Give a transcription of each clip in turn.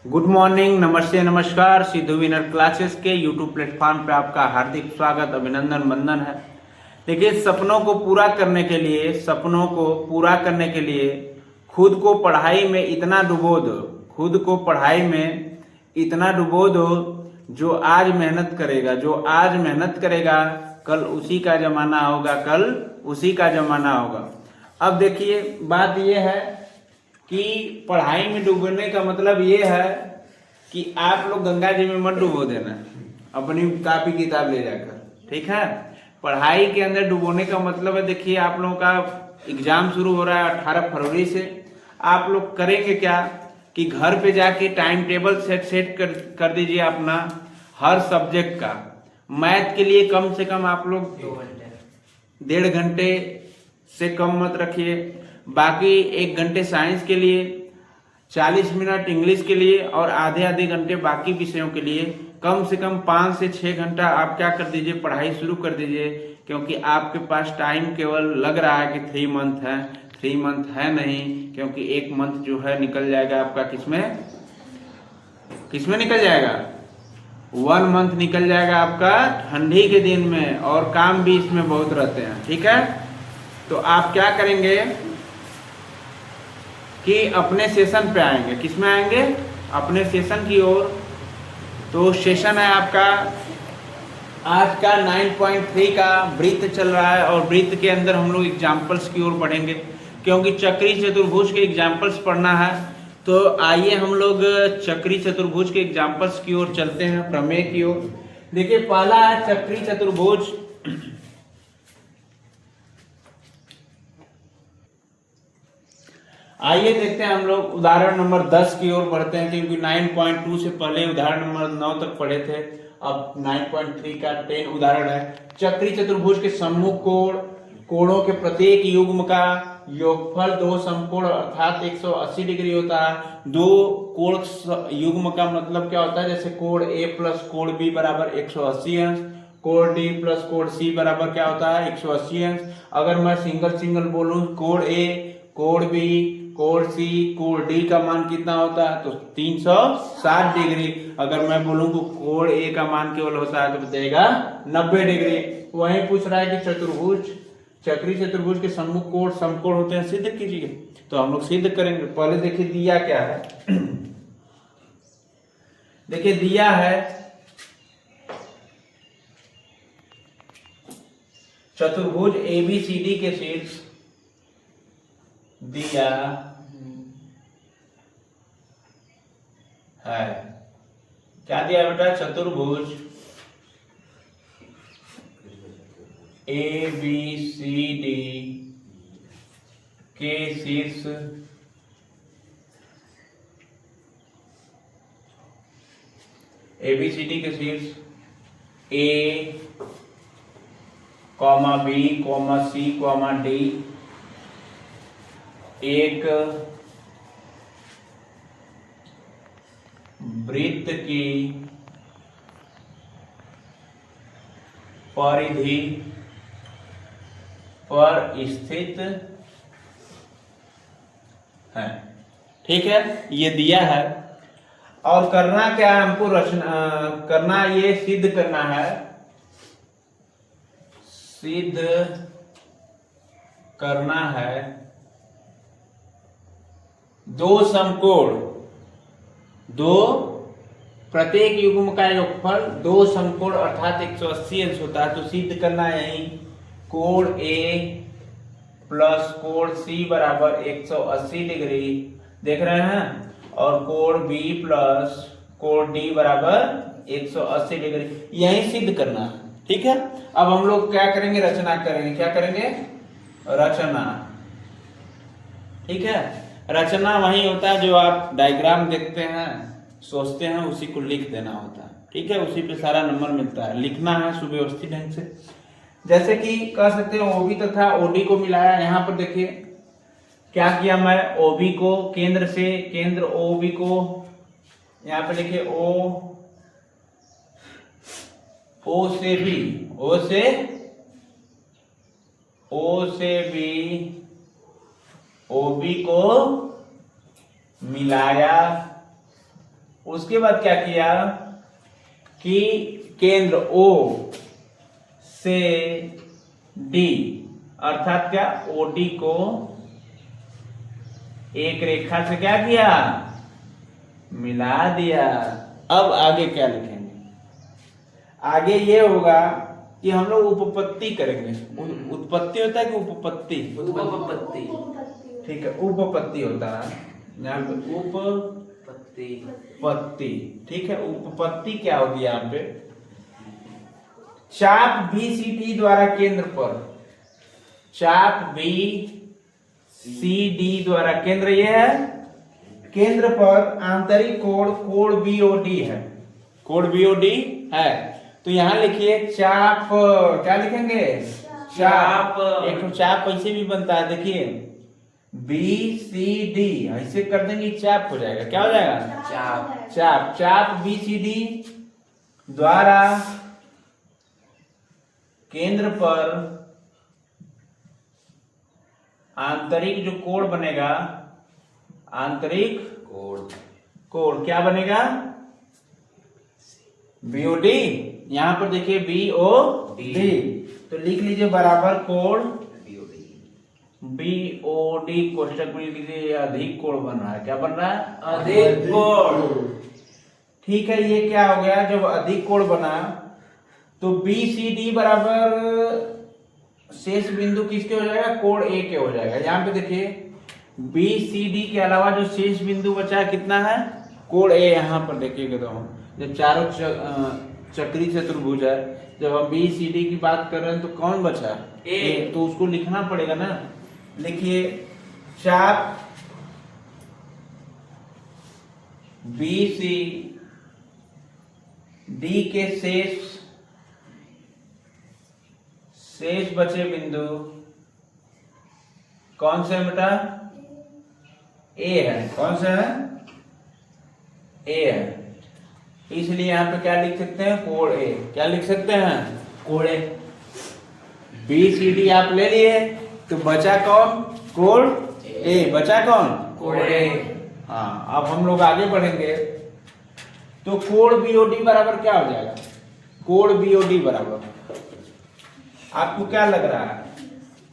Good morning, नमस्ते, नमस्कार। Sidhu winner classes के यूट्यूब प्लेटफॉर्म पे आपका हार्दिक स्वागत, अभिनंदन, वंदन है। देखिए, सपनों को पूरा करने के लिए खुद को पढ़ाई में इतना डुबो दो, जो आज मेहनत करेगा कल उसी का जमाना होगा। अब देखिए, बात यह है कि पढ़ाई में डूबने का मतलब ये है कि आप लोग गंगा जी में मत डुबो देना अपनी कॉपी किताब ले जाकर, ठीक है। पढ़ाई के अंदर डुबोने का मतलब है, देखिए आप लोगों का एग्जाम शुरू हो रहा है 18 फरवरी से। आप लोग करेंगे क्या कि घर पे जाके टाइम टेबल सेट कर दीजिए अपना, हर सब्जेक्ट का। मैथ के लिए कम से कम आप लोग 1.5 घंटे से कम मत रखिए। बाकी 1 घंटे साइंस के लिए, 40 मिनट इंग्लिश के लिए और आधे घंटे बाकी विषयों के लिए। कम से कम 5 से 6 घंटा आप क्या कर दीजिए, पढ़ाई शुरू कर दीजिए। क्योंकि आपके पास टाइम केवल लग रहा है कि 3 मंथ है, 3 मंथ है नहीं, क्योंकि 1 मंथ जो है निकल जाएगा आपका किसमें निकल जाएगा, 1 मंथ निकल जाएगा आपका ठंडी के दिन में, और काम भी इसमें बहुत रहते हैं, ठीक है। तो आप क्या करेंगे कि अपने सेशन पे आएंगे। किस में आएंगे? अपने सेशन की ओर। तो सेशन है आपका आज का 9.3 का वृत्त चल रहा है, और वृत्त के अंदर हम लोग एग्जाम्पल्स की ओर बढ़ेंगे, क्योंकि चक्री चतुर्भुज के एग्जाम्पल्स पढ़ना है। तो आइए हम लोग चक्री चतुर्भुज के एग्जाम्पल्स की ओर चलते हैं, प्रमेय की ओर। देखिए, पहला है चक्री चतुर्भुज। आइए देखते हैं, हम लोग उदाहरण नंबर 10 की ओर बढ़ते हैं, क्योंकि 9.2 से पहले उदाहरण नंबर 9 तक पढ़े थे। अब 9.3 का 10 उदाहरण है। चक्री चतुर्भुज के सम्मुख कोणों के प्रत्येक युग्म का योगफल 2 समकोण अर्थात 180 डिग्री होता है। 2 कोण युग्म का मतलब क्या होता है? जैसे कोण ए प्लस कोण बी बराबर 180 अंश, कोण डी प्लस कोण सी बराबर क्या होता है? 180 अंश। अगर मैं सिंगल बोलूं, कोण ए, कोण बी, कोण सी, कोण डी का मान कितना होता है? तो 360 डिग्री। अगर मैं बोलूं कि कोण ए का मान केवल होता है तो बताएगा 90 डिग्री। वहीं पूछ रहा है कि चक्री चतुर्भुज के सम्मुख कोण समकोण होते हैं, सिद्ध कीजिए। तो हम लोग सिद्ध करेंगे। पहले देखिए दिया क्या है। देखिए दिया है चतुर्भुज एबीसीडी के शीर्ष दिया है। क्या दिया बेटा? चतुर्भुज ए बी सी डी के शीर्ष एबीसीडी के शीर्ष ए, कॉमा बी, कॉमा सी, कॉमा डी एक वृत्त की परिधि पर स्थित है। ठीक है, ये दिया है। और करना क्या है हमको? करना, ये सिद्ध करना है। सिद्ध करना है 2 समकोण, 2 प्रत्येक युग्म का योगफल 2 समकोण अर्थात 180 अंश होता है। तो सिद्ध करना है यही, कोण ए प्लस कोण सी बराबर 180 डिग्री, देख रहे हैं, और कोण बी प्लस कोण डी बराबर 180 डिग्री, यही सिद्ध करना है। ठीक है, अब हम लोग क्या करेंगे? रचना करेंगे। क्या करेंगे? रचना। ठीक है, रचना वही होता है जो आप डायग्राम देखते हैं, सोचते हैं, उसी को लिख देना होता है। ठीक है, उसी पे सारा नंबर मिलता है। लिखना है सुव्यवस्थित ढंग से। जैसे कि कह सकते हैं ओबी तथा ओडी को मिलाया। यहाँ पर देखिए क्या किया मैं, ओबी को केंद्र ओबी को यहाँ पे लिखिए ओ से बी ओबी को मिलाया उसके बाद क्या किया कि केंद्र O से D अर्थात क्या OD को एक रेखा से क्या किया, मिला दिया। अब आगे क्या लिखेंगे, आगे ये होगा कि हम लोग उपपत्ति करेंगे। उत्पत्ति होता है कि उपपत्ति? उपपत्ति। ठीक है, उपपत्ति होता है यहाँ पे, उपपत्ति। ठीक है, उपपत्ति क्या होगी यहाँ पे, चाप BCD द्वारा केंद्र पर, चाप BCD द्वारा केंद्र ये है, केंद्र पर आंतरिक कोण BOD है, कोण BOD है। तो यहां लिखिए चाप, क्या लिखेंगे, चाप। एक तो चाप ऐसे भी बनता है, देखिए BCD ऐसे कर देंगे चाप हो जाएगा, क्या हो जाएगा, चाप। चाप। चाप BCD द्वारा केंद्र पर आंतरिक जो कोण बनेगा, आंतरिक कोण क्या बनेगा, BOD। यहां पर देखिए BOD, तो लिख लीजिए बराबर कोण BOD, कोष्टक में लिख लीजिए अधिक कोण बन रहा है, क्या बन रहा है, अधिक कोण। ठीक है, ये क्या हो गया, जब अधिक कोण बना तो BCD बराबर शेष बिंदु किसके हो जाएगा, कोण A के हो जाएगा। यहाँ पे देखिए BCD के अलावा जो शेष बिंदु बचा है कितना है, कोण A। यहाँ पर देखिएगा तो जब चारों चक्री चतुर्भुज है, जब हम BCD की बात कर रहे हैं तो कौन बचा, A, तो उसको लिखना पड़ेगा ना। लिखिए चाप BCD के शेष बचे बिंदु कौन से बेटा, A है, कौन सा है, A है। इसलिए यहां पे क्या लिख सकते हैं, कोण A, क्या लिख सकते हैं, कोण A। BCD आप ले लिए तो बचा कौन, कोण A, बचा कौन, कोण A। हाँ, अब हम लोग आगे बढ़ेंगे तो कोण BOD बराबर क्या हो जाएगा, कोण BOD बराबर, आपको क्या लग रहा है,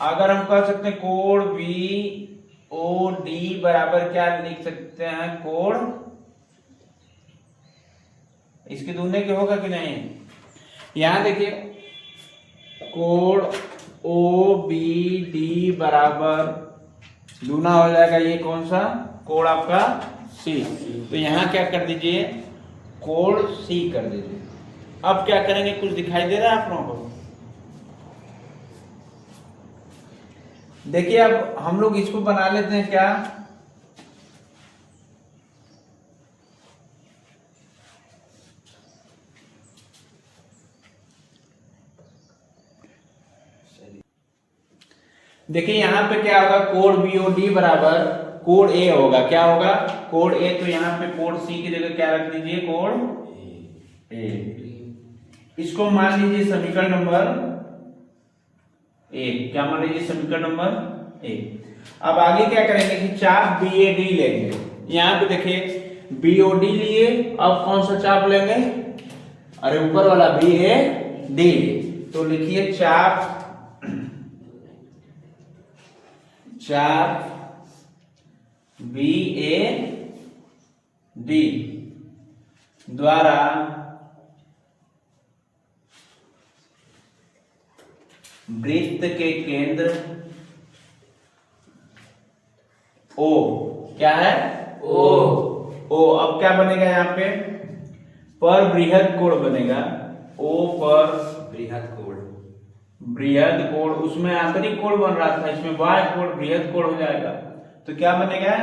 अगर हम कह सकते हैं कोण BOD बराबर क्या लिख सकते हैं, कोण, इसके दूने के होगा कि नहीं, यहां देखिए कोण OBD बराबर दूना हो जाएगा, ये कौन सा कोण आपका C। तो यहां क्या कर दीजिए, कोण C कर दीजिए। अब क्या करेंगे, कुछ दिखाई दे रहा है आप लोगों को, देखिए अब हम लोग इसको बना लेते हैं क्या, देखिए यहां पे क्या होगा, कोण BOD बराबर कोण A होगा, क्या होगा, कोण A। तो यहां पे कोण C की जगह क्या रख दीजिए, कोण A। इसको मान लीजिए समीकरण नंबर 1, क्या मान लीजिए समीकरण नंबर 1। अब आगे क्या करेंगे कि चाप BAD लेंगे, यहां पे देखिए BOD लिए, अब कौन सा चाप लेंगे, अरे ऊपर वाला BAD। तो लिखिए चाप BAD द्वारा वृत्त के केंद्र O, क्या है, O। अब क्या बनेगा यहाँ पे, पर बृहद कोण बनेगा, O पर बृहद कोण, उसमें आंतरिक कोण बन रहा था, इसमें बाह्य कोण बृहद कोण हो जाएगा। तो क्या बनेगा,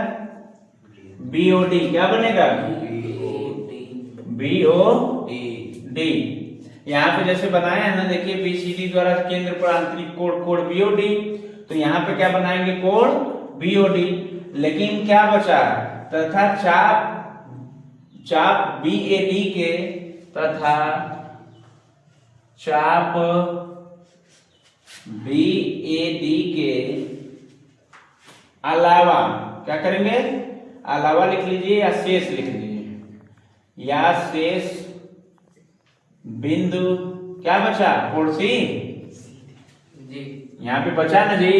BOD, क्या बनेगा, BOD। यहाँ पे जैसे बनाया है ना, देखिए BCD द्वारा केंद्र पर आंतरिक कोण, कोण BOD। तो यहाँ पे क्या बनाएंगे, कोण BOD। लेकिन क्या बचा, तथा चाप BAD के तथा चाप BAD के अलावा क्या करेंगे, अलावा लिख लीजिए या शेष लिख लीजिए, या शेष बिंदु क्या बचा, कोण सी जी, यहाँ पे बचा ना जी,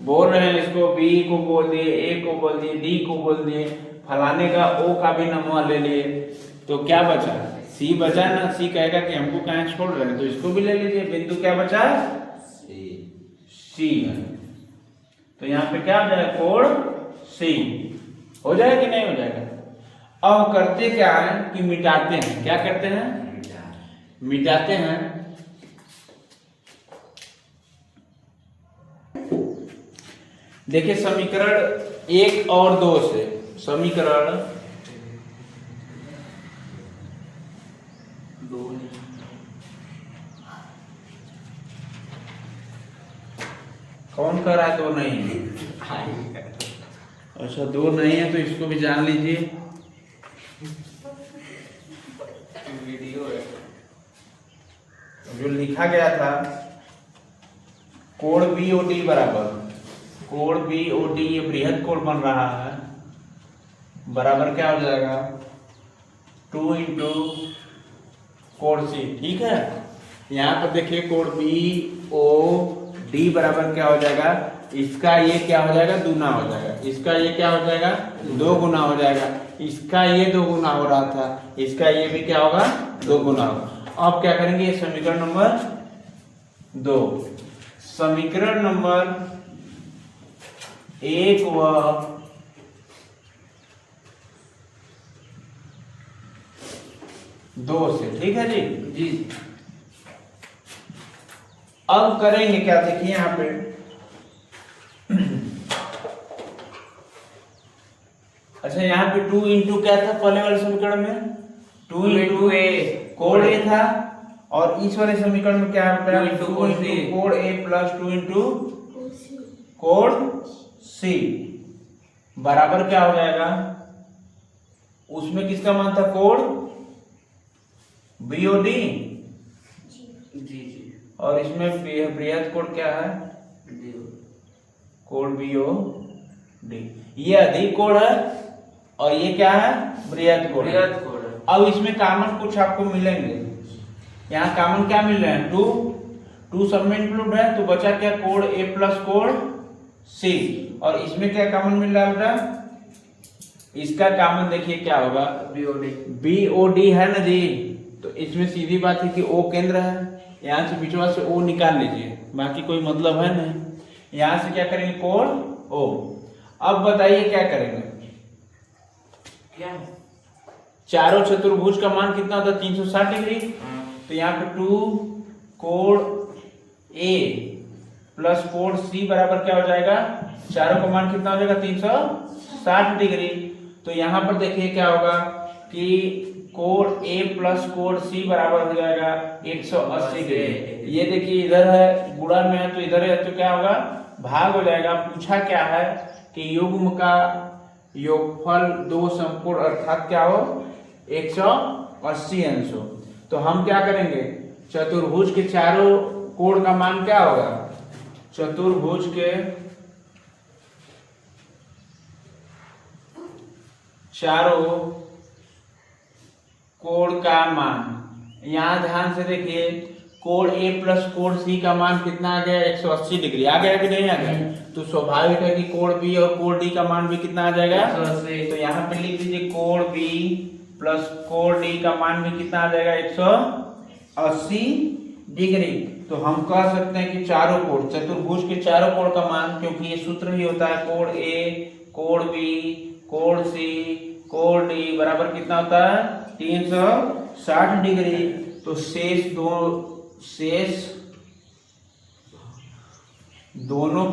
बोल रहे हैं इसको बी को बोल दिए, ए को बोल दिए, डी को बोल दिए, फलाने का ओ का भी नमूना ले लिए, तो क्या बचा, सी बचा ना। सी कहेगा कि हमको कहाँ छोड़ रहे हैं, तो इसको भी ले लीजिए, बिंदु क्या बचा, सी। तो यहाँ पे क्या हो जाएगा, कोण सी हो जाएगा कि नहीं हो जाएगा। अब करते क्या है कि मिटाते हैं, क्या करते हैं, मिटाते हैं। देखिए समीकरण 1 और 2 से, समीकरण 2 कौन कर रहा है, 2 नहीं है, अच्छा 2 नहीं है तो इसको भी जान लीजिए, वीडियो है। जो लिखा गया था कोण बीओडी बराबर, कोण बीओडी ये बृहद कोण बन रहा है, बराबर क्या हो जाएगा 2 इंटू कोण सी, ठीक है। यहाँ पर देखिए कोण बीओडी बराबर क्या हो जाएगा, इसका ये क्या हो जाएगा, दूना हो जाएगा, इसका ये क्या हो जाएगा, 2 गुना हो जाएगा, इसका ये 2 गुना हो रहा था, इसका ये भी क्या होगा, 2 गुना होगा। अब क्या करेंगे, ये समीकरण नंबर 2, समीकरण नंबर 1 व 2 से, ठीक है जी जी। अब करेंगे क्या, देखिए यहाँ पे अच्छा यहाँ पे 2 इंटू क्या था पहले वाले समीकरण में, 2 इंटू ए कोण ए था, और इस वाले समीकरण में क्या होता है, 2 इंटू कोण ए प्लस 2 इंटू कोण सी बराबर क्या हो जाएगा, उसमें किसका मान था, कोण बीओडी जी, और इसमें बृहद कोण क्या है, कोण बीओडी, ये अधिक कोण है और ये क्या है, बृहद कोण। अब इसमें कॉमन कुछ आपको मिलेंगे, यहाँ कॉमन क्या मिल रहे हैं, 2 सब में इंक्लूड है, तो बचा क्या, कोण ए प्लस कोण सी, और इसमें क्या कॉमन मिल रहा है बेटा, इसका कॉमन देखिए क्या होगा, बीओडी है ना जी, तो इसमें सीधी बात है कि ओ केंद्र है, यहाँ से बीचवा से ओ निकाल लीजिए, बाकी कोई मतलब है नहीं। यहाँ से क्या करेंगे, कोण ओ। अब बताइए क्या करेंगे, क्या चारों चतुर्भुज का मान कितना होता है, 360 डिग्री, तो यहाँ पे 2 कोण ए प्लस कोण सी बराबर क्या हो जाएगा, चारों का मान कितना हो जाएगा, 360 डिग्री। तो यहाँ पर देखिए क्या होगा कि कोण ए प्लस कोण सी बराबर हो जाएगा 180 डिग्री। ये देखिए इधर है, गुणा में है तो इधर है, तो क्या होगा, भाग हो जाएगा। पूछा क्या है कि युग्म का योगफल 2 समकोण अर्थात क्या हो, 180 अंश हो। तो हम क्या करेंगे, चतुर्भुज के चारों कोण का मान क्या होगा, चतुर्भुज के चारों कोण का मान, यहां ध्यान से देखिए, कोण ए प्लस कोण सी का मान कितना आ गया, 180 डिग्री आ गया कि नहीं आ गया, तो स्वाभाविक है कि कोण बी और कोण डी का मान भी कितना आ जाएगा, 180। तो यहाँ पे लिख दीजिए कोण बी प्लस कोण डी का मान भी कितना आ जाएगा, 180 डिग्री। तो हम कह सकते हैं कि चारों कोण, चतुर्भुज के चारों कोण का मान, क्योंकि ये सूत्र ही होता है कोण ए कोण बी कोण सी कोण डी बराबर कितना होता है, 360 डिग्री। तो शेष दोनों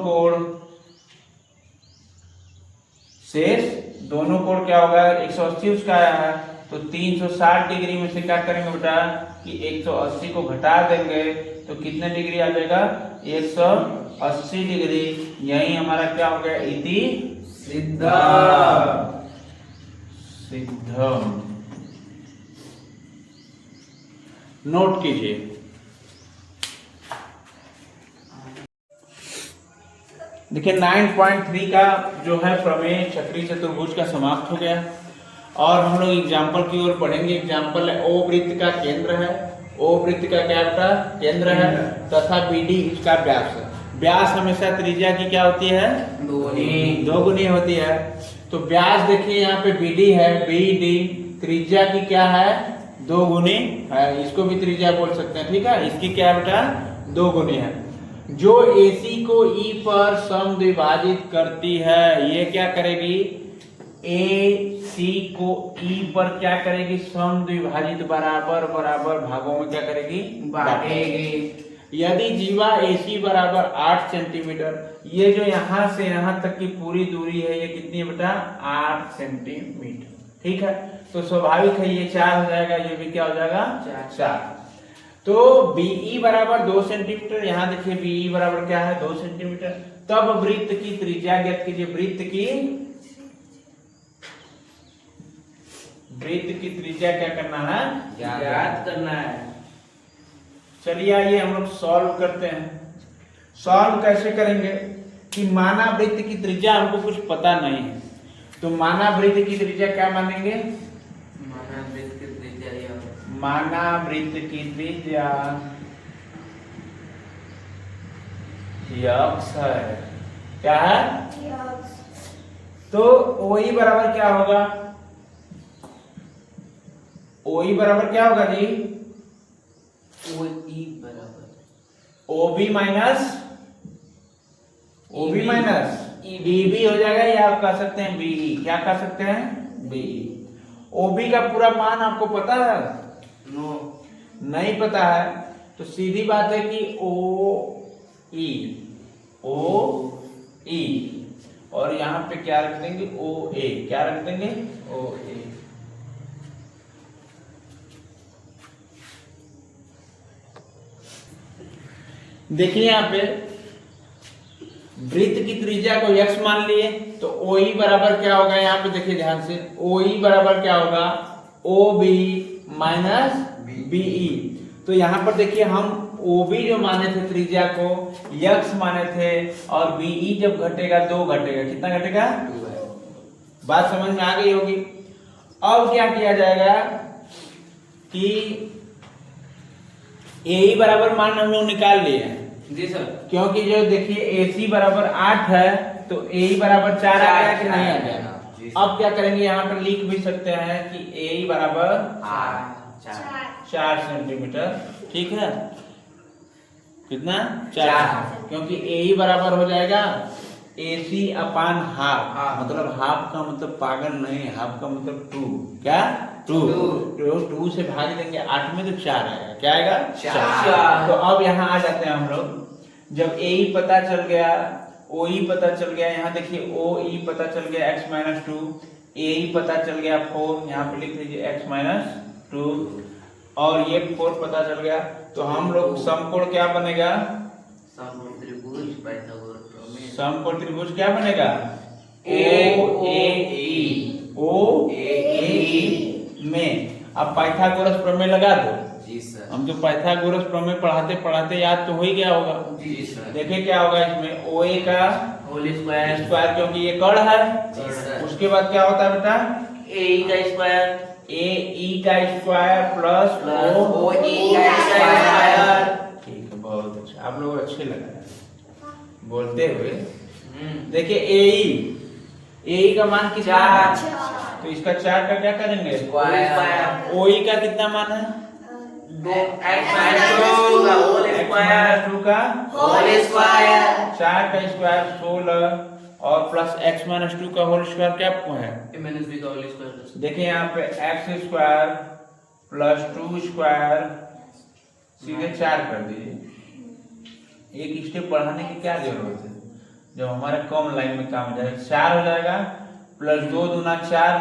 कोण क्या होगा, 180 उसका आया है, तो 360 डिग्री में से क्या करेंगे बेटा कि 180 को घटा देंगे तो कितने डिग्री आ जाएगा, 180 डिग्री। यही हमारा क्या हो गया, इति सिद्धम। नोट कीजिए, देखिए 9.3 का जो है प्रमेय चक्रीय चतुर्भुज का समाप्त हो गया। और हम लोग एग्जाम्पल की ओर पढ़ेंगे। एग्जाम्पल है ओ वृत्त का केंद्र है, ओ वृत्त का क्या बेटा केंद्र है, तथा BD इसका व्यास है। व्यास हमेशा त्रिज्या की क्या होती है, दो गुनी होती है। तो व्यास देखिए यहाँ पे BD है, BD त्रिज्या की क्या है, दो गुनी है। इसको भी त्रिज्या बोल सकते हैं, ठीक है। इसकी क्या बेटा दो गुनी है। जो AC को E पर समद्विभाजित करती है, ये क्या करेगी, AC को E पर क्या करेगी, समद्विभाजित बराबर बराबर भागों में क्या करेगी, बांटेगी। यदि जीवा AC बराबर 8 सेंटीमीटर, ये जो यहाँ से यहाँ तक की पूरी दूरी है ये कितनी है बेटा, 8 सेंटीमीटर, ठीक है। तो स्वाभाविक है ये 4 हो जाएगा, ये भी क्या हो जाएगा 4। तो BE बराबर 2 सेंटीमीटर, यहाँ देखिए BE बराबर क्या है 2 सेंटीमीटर। तब वृत्त की त्रिज्या ज्ञात कीजिए। वृत्त की त्रिज्या क्या करना है, ज्ञात करना है। चलिए आइए हम लोग सॉल्व करते हैं। सॉल्व कैसे करेंगे कि माना वृत्त की त्रिज्या हमको कुछ पता नहीं है, तो माना वृत्त की त्रिज्या क्या मानेंगे, माना वृत्त की त्रिज्या यक्स है, क्या है यक्स। तो OE बराबर क्या होगा, OE बराबर क्या होगा जी, OE बराबर OB माइनस EB हो जाएगा, या आप कह सकते हैं BE। क्या कह सकते हैं, BE। OB का पूरा मान आपको पता है, नहीं पता है, तो सीधी बात है कि OE और यहाँ पे क्या रख देंगे, OA। क्या रख देंगे, OA। देखिए यहाँ पे वृत्त की त्रिज्या को x मान लिए, तो OE बराबर क्या होगा, यहाँ पे देखिए ध्यान से, OE बराबर क्या होगा, OB माइनस BE। तो यहाँ पर देखिए हम OB जो माने थे त्रिज्या को x माने थे, और BE जब घटेगा 2 घटेगा, कितना घटेगा, 2। बात समझ में आ गई होगी। अब क्या किया जाएगा कि AE बराबर मान हम लोग निकाल लिए हैं जी सर, क्योंकि जो देखिए AC बराबर 8 है, तो AE बराबर 4 आ गया कि नहीं आ गया। अब क्या करेंगे, यहाँ पर लिख भी सकते हैं कि AE बराबर 4 सेंटीमीटर, ठीक है। कितना, 4, क्योंकि AE बराबर हो जाएगा AC अपान हाफ। मतलब हाफ का मतलब पागल नहीं, हाफ का मतलब 2। क्या, 2 से भाग देंगे 8 में, तो 4 आएगा। क्या आएगा, 4। तो अब यहाँ आ जाते हैं हम लोग। जब AE पता चल गया, OE पता चल गया, यहाँ देखिए OE पता चल गया x माइनस 2, AE पता चल गया 4, यहाँ पे लिख लीजिए x माइनस 2, और ये 4 पता चल गया, तो हम लोग समकोण क्या बनेगा, समकोण त्रिभुज क्या बनेगा, OAE में। अब पाइथागोरस प्रमेय लगा दो जी सर। हम तो पाइथागोरस प्रमेय पढ़ाते पढ़ाते याद तो हो ही गया होगा जी सर। देखिए क्या होगा इसमें, OA का होल स्क्वायर, क्योंकि ये कर्ण है जी सर। उसके बाद क्या होता है बेटा, AE का स्क्वायर प्लस OE का स्क्वायर। ठीक है, बहुत अच्छा, आप लोग अच्छे लग रहे हैं बोलते हुए। देखिए AE का मान कितना है, तो इसका 4 का क्या करेंगे, स्क्वायर। OE का कितना मान है, 2x माइनस 2 का होल स्क्वायर, 4 का स्क्वायर 16, और प्लस x माइनस 2 का होल स्क्वायर क्या है, a माइनस b का होल स्क्वायर। देखिए यहाँ पे x स्क्वायर प्लस 2 स्क्वायर सीधे 4 कर दीजिए। एक स्टेप बढ़ाने की क्या जरूरत है, जब हमारे कम लाइन में काम हो जाएगा। 4 हो जाएगा, प्लस 2 दूना 4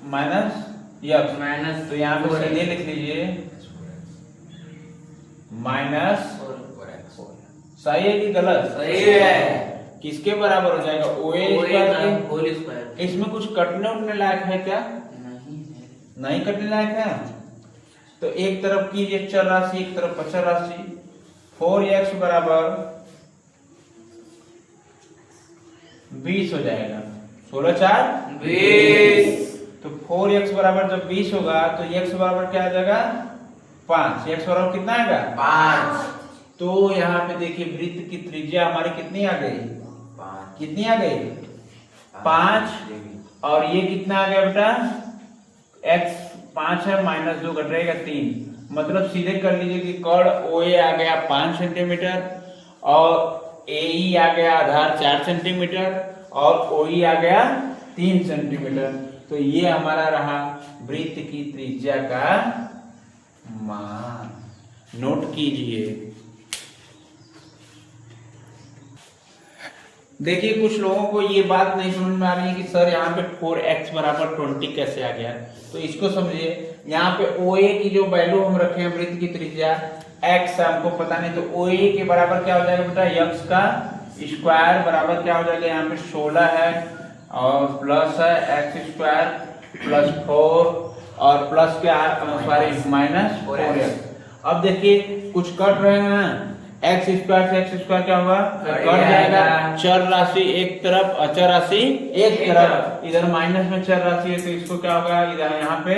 माइनस x माइनस, तो यहाँ पे सीधे लिख लीजिए माइनस 4x। सही है कि गलत, सही है। किसके बराबर हो जाएगा, OA का होल स्क्वायर। इसमें कुछ कटने उठने लायक है क्या, नहीं कटने लायक है। तो एक तरफ कीजिए चर राशि, एक तरफ अचर राशि। 4x बराबर 20 हो जाएगा, 16 4 20। तो 4x बराबर जब 20 होगा तो x बराबर क्या आ जाएगा 5। x बराबर कितना आएगा 5। तो यहाँ पे देखिए वृत्त की त्रिज्या हमारी कितनी आ गई 5। कितनी आ गई 5। और ये कितना आ गया बेटा x 5 है -2 घटेगा 3, मतलब सीधे कर लीजिए कि कर्ण OA आ गया 5 सेंटीमीटर और AE आ गया आधार 4 सेंटीमीटर और OE आ गया 3 सेंटीमीटर। तो ये हमारा रहा वृत्त की त्रिज्या का मान। नोट कीजिए। देखिए कुछ लोगों को ये बात नहीं समझ में आ रही है कि सर यहाँ पे 4x बराबर 20 कैसे आ गया, तो इसको समझिए। यहाँ पे OA की जो वैल्यू हम रखे हैं वृत्त की त्रिज्या x हमको पता नहीं, तो OA के बराबर क्या हो जाएगा बेटा x का स्क्वायर बराबर क्या हो जाएगा, यहाँ पे 16 है और प्लस है x स्क्वायर प्लस 4 और प्लस क्या सॉरी -4x। अब देखिए कुछ कट रहे हैं x स्क्वायर से x स्क्वायर क्या होगा कट जाएगा, चर राशि एक तरफ अचर राशि एक तरफ, इधर माइनस में चर राशि है तो इसको क्या होगा इधर यहाँ पे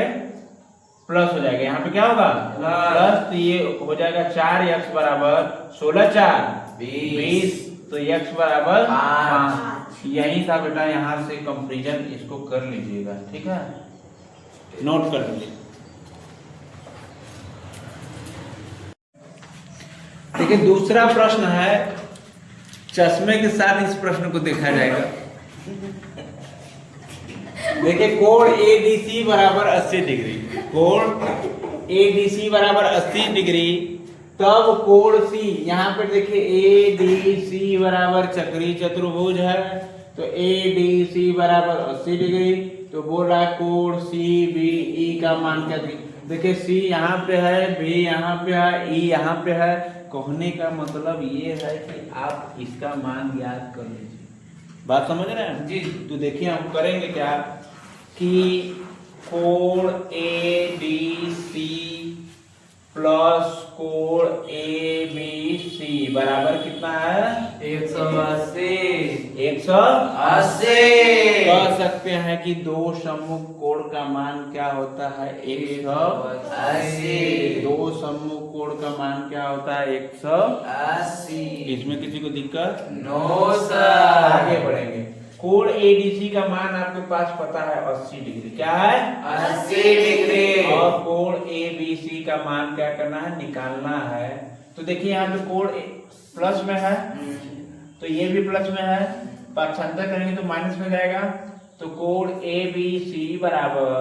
प्लस हो जाएगा, यहाँ पे क्या होगा प्लस, तो ये हो जाएगा 4x बराबर 16 4 20, तो x बराबर 5। यही था बेटा, यहाँ से कंपैरिजन इसको कर लीजिएगा, ठीक है, नोट कर लीजिए। देखिए दूसरा प्रश्न है, चश्मे के साथ इस प्रश्न को देखा जाएगा। देखिए कोण ADC बराबर 80 डिग्री, कोण ADC बराबर 80 डिग्री, तब कोण C यहाँ पर देखिए ADC बराबर चक्रीय चतुर्भुज है, तो ADC बराबर 80 डिग्री, तो बोल रहा है कोण CBE का मान क्या देखिए C यहाँ पे है, B यहाँ पे है, E यहाँ पे है। कहने का मतलब ये है कि आप इसका मान याद कर लीजिए, बात समझ रहे हैं जी। तो देखिए हम करेंगे क्या कि कोण ADC प्लस कोण ABC बराबर कितना है 180। कह सकते हैं कि दो सम्मुख कोण का मान क्या होता है 180। दो सम्मुख कोण का मान क्या होता है 180। इसमें किसी को दिक्कत नो सर। आगे बढ़ेंगे, कोण ADC का मान आपके पास पता है 80 डिग्री, क्या है 80 डिग्री, और कोण ABC का मान क्या करना है निकालना है। तो देखिए यहाँ पे कोण प्लस में है तो ये भी प्लस में है, पक्षांतर करेंगे तो माइनस में जाएगा, तो कोण ABC बराबर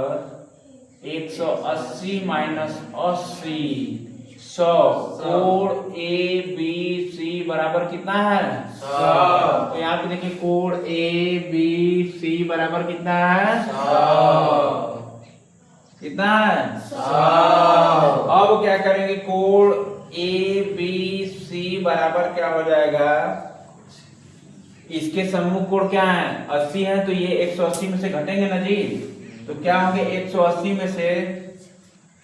180 माइनस 80 100। कोण ABC बराबर कितना है 100। तो यहाँ पे देखिए कोण ABC बराबर कितना है 100। कितना है 100। अब क्या करेंगे, कोण ABC बराबर क्या हो जाएगा, इसके सम्मुख कोण क्या है 80 है, तो ये 180 में से घटेंगे ना जी, तो क्या होंगे 180 में से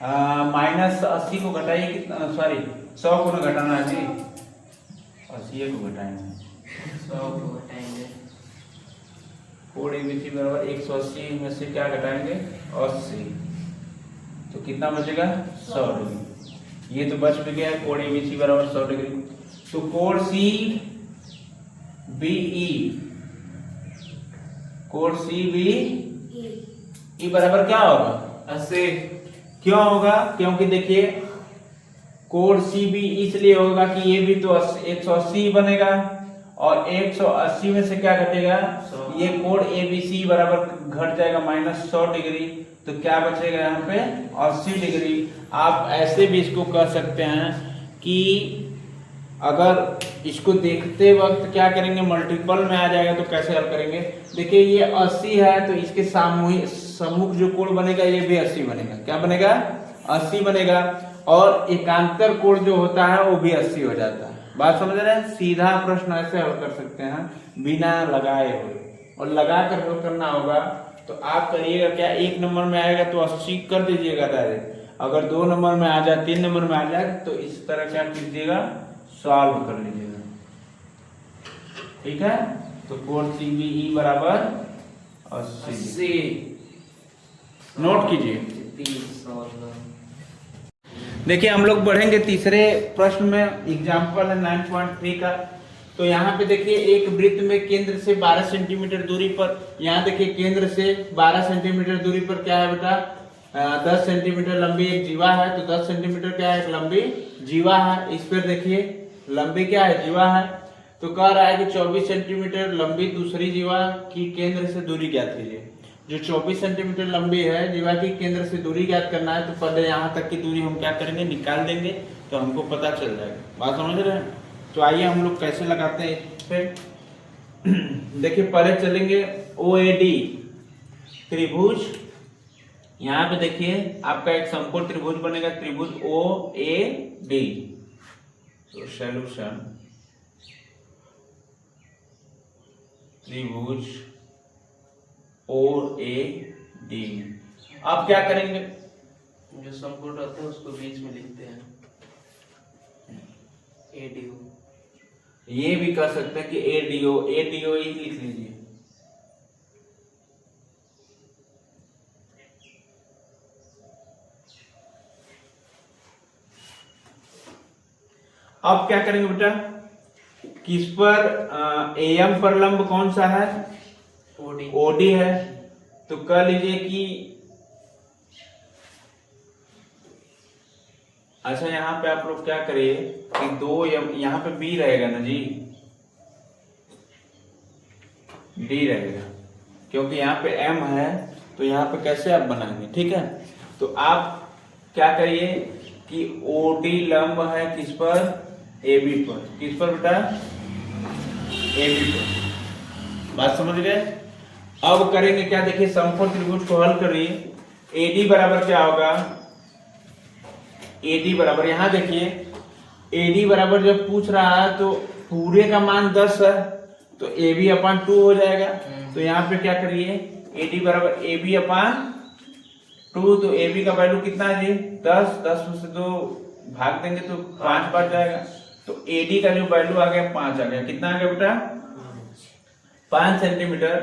-80 को घटाइए कितना, सॉरी 100 को ना घटाना है जी, 80 को घटाएंगे 100 को घटाएंगे। कोण ABC बराबर 180 में से क्या घटाएंगे 80, तो कितना बचेगा 100 डिग्री। ये तो बच भी गया, कोण ABC बराबर 100 डिग्री। तो कोण CBE, कोण CBE बराबर क्या होगा 80। क्यों होगा, क्योंकि देखिए कोण CB इसलिए होगा कि ये भी तो 180 बनेगा और 180 में से क्या घटेगा ये कोण ABC बराबर घट जाएगा -100 डिग्री, तो क्या बचेगा यहाँ पे 80 डिग्री। आप ऐसे भी इसको कह सकते हैं कि अगर इसको देखते वक्त क्या करेंगे मल्टीपल में आ जाएगा, तो कैसे हल करेंगे। देखिए ये 80 है तो इसके सम्मुख जो कोण बनेगा ये भी 80 बनेगा, क्या बनेगा 80 बनेगा, और एकांतर कोण जो होता है वो भी 80 हो जाता है। बात समझ रहे हैं, सीधा प्रश्न ऐसे हल कर सकते हैं बिना लगाए हुए, और लगा कर हल करना होगा तो आप करिएगा क्या, 1 नंबर में आएगा तो 80 कर दीजिएगा डायरेक्ट, अगर 2 नंबर में आ जाए 3 नंबर में आ जाए तो इस तरह क्या कीजिएगा सॉल्व कर लीजिएगा, ठीक है। तो कोण CBE बराबर 80। नोट कीजिए। देखिए हम लोग बढ़ेंगे तीसरे प्रश्न में, एग्जाम्पल है 9.3 का। तो यहाँ पे देखिए एक वृत्त में केंद्र से 12 सेंटीमीटर दूरी पर, यहाँ देखिए केंद्र से 12 सेंटीमीटर दूरी पर क्या है बेटा, 10 सेंटीमीटर लंबी एक जीवा है। तो 10 सेंटीमीटर क्या है, एक लंबी जीवा है। इस पर देखिए लंबी क्या है, जीवा है। तो कह रहा है कि 24 सेंटीमीटर लंबी दूसरी जीवा की केंद्र से दूरी ज्ञात कीजिए। जो 24 सेंटीमीटर लंबी है जीवा की केंद्र से दूरी ज्ञात करना है। तो पहले यहाँ तक की दूरी हम क्या करेंगे, निकाल देंगे, तो हमको पता चल जाएगा। बात समझ रहे हैं? तो आइए हम लोग कैसे लगाते हैं इस पे। देखिए पहले चलेंगे OAD त्रिभुज। यहाँ पे देखिए आपका एक समकोण त्रिभुज बनेगा, त्रिभुज OAD। तो सॉल्यूशन त्रिभुज OAD। आप क्या करेंगे, जो समकोण रहते हैं उसको बीच में लिखते हैं ADO। ये भी कह सकते हैं कि ADO ही लिख लीजिए। अब क्या करेंगे बेटा, किस पर AM पर लंब कौन सा है, OD है। तो कह लीजिए कि अच्छा यहाँ पे आप लोग क्या करिए कि 2 यहाँ पे B रहेगा ना जी, D रहेगा, क्योंकि यहाँ पे M है। तो यहाँ पे कैसे आप बनाएंगे, ठीक है। तो आप क्या करिए कि OD लंब है किस पर, AB पर। किस पर बेटा, AB पर। बात समझ गए? अब करेंगे क्या, देखिए समकोण त्रिभुज को हल करिए। AD बराबर क्या होगा, AD बराबर, यहाँ देखिए AD बराबर जब पूछ रहा है तो पूरे का मान 10 है, तो AB अपान 2 हो जाएगा। तो यहाँ पे क्या करिए, AD बराबर AB अपान 2। तो AB का वैल्यू कितना है जी, 10। 10 में से 2 भाग देंगे तो 5 बच जाएगा। तो AD का जो वैल्यू आ गया 5 आ गया। कितना आ गया बेटा, 5 सेंटीमीटर।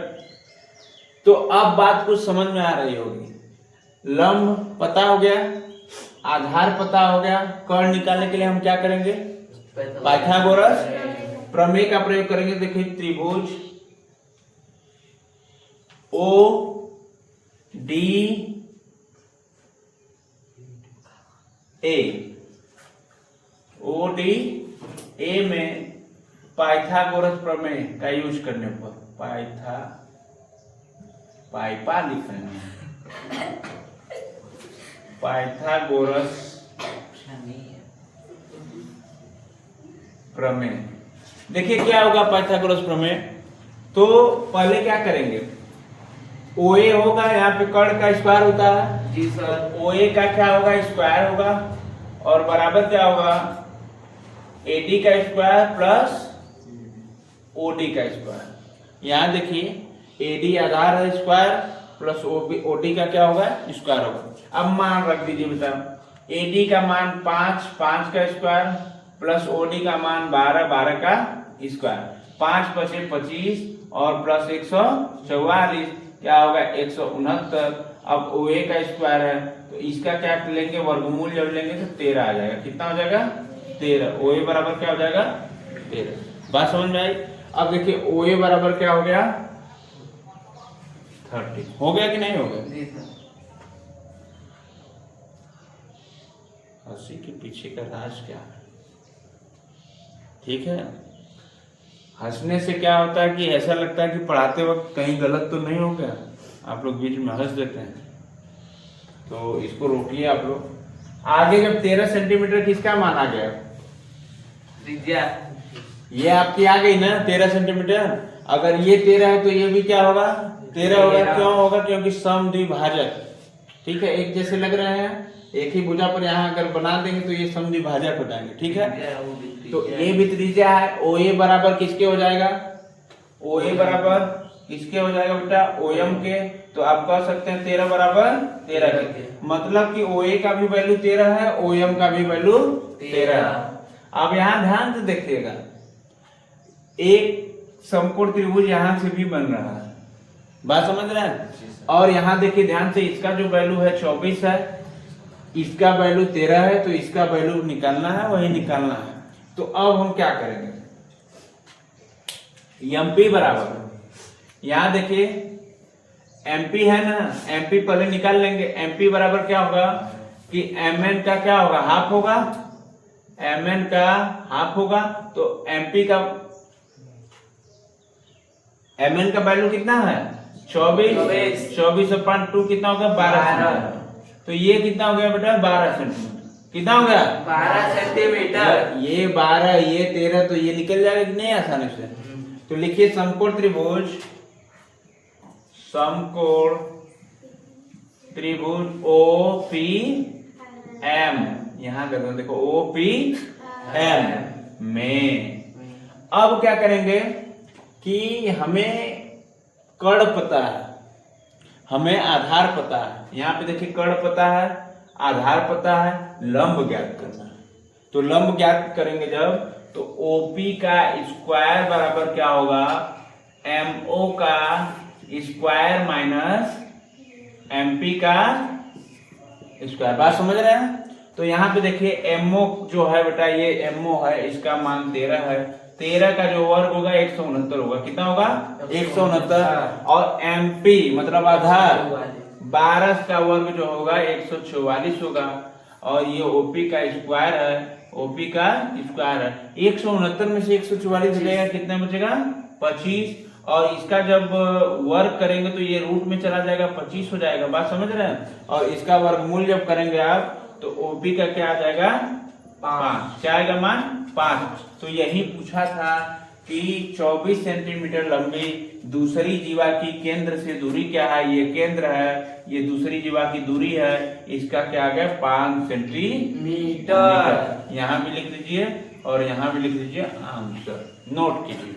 तो अब बात कुछ समझ में आ रही होगी। लंब पता हो गया, आधार पता हो गया, कर्ण निकालने के लिए हम क्या करेंगे, पाइथागोरस प्रमेय का प्रयोग करेंगे। देखिए त्रिभुज ODA में पाइथागोरस प्रमेय का यूज करने पर, पाइपा लिख रहे हैं, पाइथागोरस प्रमेय। देखिए क्या होगा पाइथागोरस प्रमेय। तो पहले क्या करेंगे, OA होगा, यहाँ पे कर्ण का स्क्वायर होता है जी सर। OA का क्या होगा, स्क्वायर होगा, और बराबर क्या होगा, AD का स्क्वायर प्लस OD का स्क्वायर। यहाँ देखिए AD आधार है, स्क्वायर प्लस OD का क्या होगा, स्क्वायर होगा। अब मान रख दीजिए बेटा, AD का मान 5, 5 का स्क्वायर प्लस OD का मान 12, 12 का स्क्वायर। 5 बचे 25 और प्लस 144 क्या होगा, 169। अब OA का स्क्वायर है तो इसका क्या लेंगे, वर्गमूल जब लेंगे तो 13 आ जाएगा। कितना हो जाएगा, 13। OA बराबर क्या हो जाएगा, 13। बात समझ में आई? अब देखिए OA बराबर क्या हो गया, 30। हो गया कि नहीं हो गया? जी सर। हंसी के पीछे का राज क्या है, ठीक है। हंसने से क्या होता है कि ऐसा लगता है कि पढ़ाते वक्त कहीं गलत तो नहीं हो गया, आप लोग बीच में हंस देते हैं। तो इसको रोकिए आप लोग। आगे जब 13 सेंटीमीटर किसका मान आ गया, त्रिज्या ये आपकी आ गई ना 13 सेंटीमीटर। अगर ये 13 है तो ये भी क्या होगा, 13 होगा। क्यों होगा, क्योंकि समद्विभाजक, ठीक है, एक जैसे लग रहे हैं। एक ही भुजा पर यहाँ अगर बना देंगे तो ये समद्विभाजक हो जाएंगे, ठीक है। तो ये भी त्रिज्या है। OA बराबर किसके हो जाएगा, OA बराबर किसके हो जाएगा बेटा, OM के। तो आप कह सकते हैं 13 बराबर 13 के, मतलब कि OA का भी वैल्यू 13 है, OM का भी वैल्यू 13 है। अब यहाँ ध्यान से देखिएगा, एक समकोण त्रिभुज यहां से भी बन रहा है, बात समझ रहे हैं। और यहाँ देखिए ध्यान से, इसका जो वैल्यू है 24 है, इसका वैल्यू 13 है, तो इसका वैल्यू निकालना है, वही निकालना है। तो अब हम क्या करेंगे, एमपी बराबर, यहां देखिए एमपी है ना, एमपी पहले निकाल लेंगे। एमपी बराबर क्या होगा कि एमएन का क्या होगा, हाफ होगा, एमएन का हाफ होगा। तो एमपी का, एमएन का वैल्यू कितना है 24, 24/2 कितना हो गया 12। तो ये कितना हो गया बेटा 12 सेंटीमीटर। कितना हो गया 12 सेंटीमीटर। ये 12, ये 13, तो ये निकल जाएगा कि नहीं आसानी से। तो लिखिए समकोण त्रिभुज, समकोण त्रिभुज OPM, यहां कर दो, देखो OPM में। अब क्या करेंगे कि हमें कर्ण पता है, हमें आधार पता है। यहाँ पे देखिए कर्ण पता है, आधार पता है, लंब ज्ञात करना है। तो लंब ज्ञात करेंगे जब, तो OP का स्क्वायर बराबर क्या होगा, MO का स्क्वायर माइनस MP का स्क्वायर। बात समझ रहे हैं। तो यहाँ पे देखिए MO जो है बेटा, ये MO है, इसका मान 13 है। 13 का जो वर्ग होगा 169 होगा। कितना होगा 169। और MP मतलब आधार 12 का वर्ग जो होगा 144 होगा। और ये OP का स्क्वायर है, OP का स्क्वायर है। 169 में से 144 लेगा, कितना बचेगा 25। और इसका जब वर्ग करेंगे तो ये रूट में चला जाएगा, 25 हो जाएगा। बात समझ रहे हैं। और इसका वर्गमूल जब करेंगे आप, तो OP का क्या आ जाएगा 5। क्या आएगा मान 5। तो यही पूछा था कि 24 सेंटीमीटर लंबी दूसरी जीवा की केंद्र से दूरी क्या है, ये केंद्र है, ये दूसरी जीवा की दूरी है, इसका क्या आ गया 5 सेंटीमीटर। यहाँ भी लिख लीजिए और यहाँ भी लिख लीजिए, आंसर नोट कीजिए।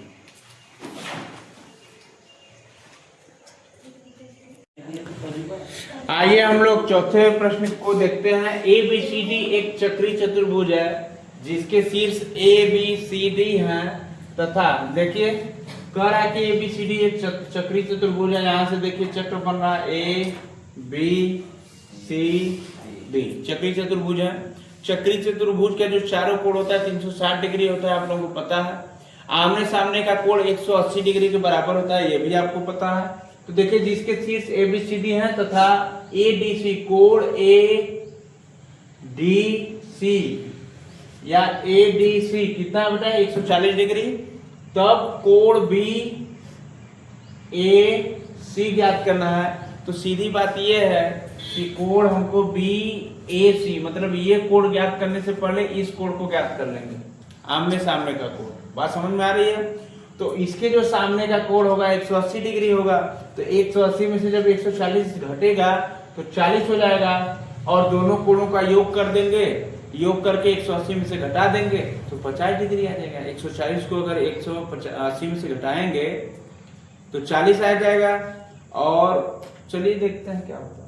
आइए हम लोग चौथे प्रश्न को देखते हैं। ABCD एक चक्री चतुर्भुज है जिसके शीर्ष ABCD हैं तथा देखिए कह रहा है कि ABCD एक चक्री चतुर्भुज है। यहाँ से देखिए चक्र बन रहा है ABCD, चक्री चतुर्भुज है। चक्री चतुर्भुज का जो चारों कोण होता है 360 डिग्री होता है, आप लोगों को पता है। आमने सामने का कोण 180 डिग्री के बराबर होता है, ये भी आपको पता है। तो देखिए जिसके शीर्ष ABCD है तथा ADC, कोण ADC या ADC कितना बेटा 140 डिग्री, तब कोण BAC ज्ञात करना है। तो सीधी बात यह है कि कोण हमको BAC मतलब ये कोण ज्ञात करने से पहले इस कोण को ज्ञात कर लेंगे, आमने सामने का कोण। बात समझ में आ रही है। तो इसके जो सामने का कोण होगा 180 डिग्री होगा। तो 180 में से जब 140 घटेगा तो 40 हो जाएगा। और दोनों कोणों का योग कर देंगे, योग करके 180 में से घटा देंगे तो 50 डिग्री आ जाएगा। 140 को अगर 180 में से घटाएंगे तो 40 आ जाएगा। और चलिए देखते हैं क्या होता है।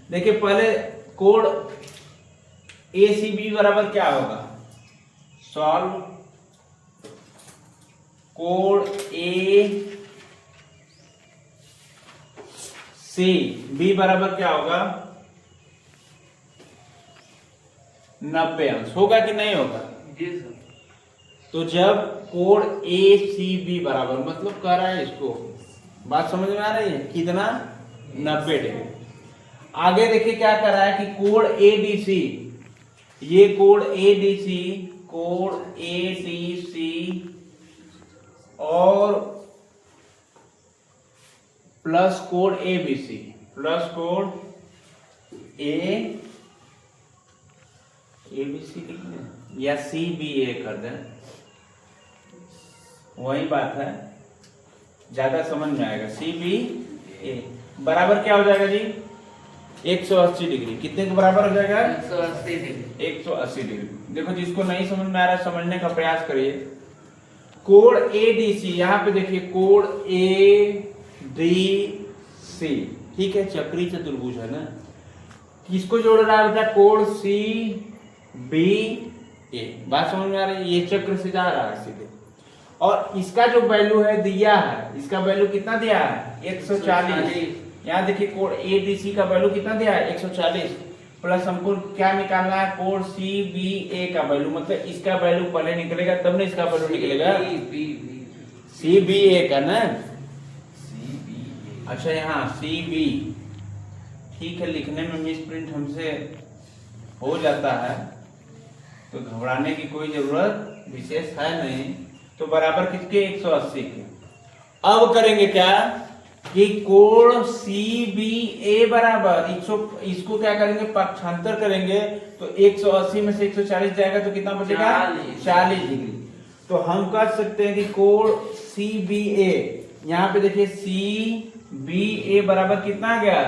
देखिए पहले कोण ACB बराबर क्या होगा, सॉल्व। कोण ACB बराबर क्या होगा 90 अंश होगा कि नहीं होगा। जी सर। तो जब कोण ACB बराबर मतलब कह रहा है इसको, बात समझ में आ रही है, कितना 90 डिग्री। आगे देखिए क्या कर रहा है कि कोण ADC, ये कोण ADC और प्लस कोण ABC, प्लस कोण ABC या CBA कर दें, वही बात है, ज्यादा समझ में आएगा। CBA बराबर क्या हो जाएगा जी 180 डिग्री। कितने के बराबर हो जाएगा 180 डिग्री। 180 डिग्री। देखो जिसको नहीं समझ में आ रहा है समझने का प्रयास करिए। कोण ADC, यहाँ पे देखिए कोण ADC, ठीक है, चक्री चतुर्भुज है ना। किसको जोड़ रहा है बेटा, कोण CBA। बात समझ में आ रही है, ये चक्र से जा रहा है सीधे। और इसका जो वैल्यू है दिया है, इसका वैल्यू कितना दिया है 140। यहाँ देखिए कोण एडीसी का वैल्यू कितना दिया है 140, प्लस हमको क्या निकालना है कोण सीबीए का वैल्यू, मतलब इसका वैल्यू पहले निकलेगा तब ना इसका वैल्यू निकलेगा सीबीए का ना। अच्छा यहाँ सीबी, ठीक है, लिखने में मिस प्रिंट हमसे हो जाता है तो घबराने की कोई जरूरत विशेष है नहीं। तो बराबर किसके 180 के। अब करेंगे क्या कि कोण CBA बराबर 100, इसको क्या करेंगे पक्षांतर करेंगे तो 180 में से 140 जाएगा तो कितना बचेगा 40 डिग्री। तो हम कर सकते हैं कि कोण CBA, यहाँ पे देखिए CBA बराबर कितना आ गया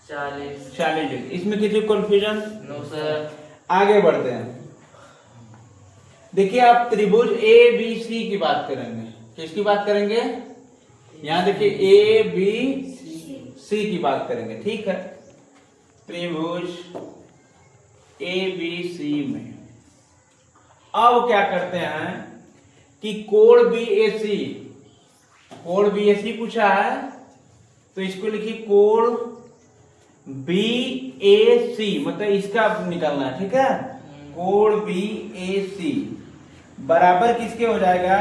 40 डिग्री। इसमें किसी कंफ्यूजन नो सर। आगे बढ़ते हैं। देखिए आप त्रिभुज ABC की बात करेंगे, किसकी बात करेंगे, यहां देखिए ABC की बात करेंगे, ठीक है। त्रिभुज ABC में अब क्या करते हैं कि कोण BAC पूछा है तो इसको लिखिए कोण BAC, मतलब इसका निकालना है, ठीक है। कोण BAC बराबर किसके हो जाएगा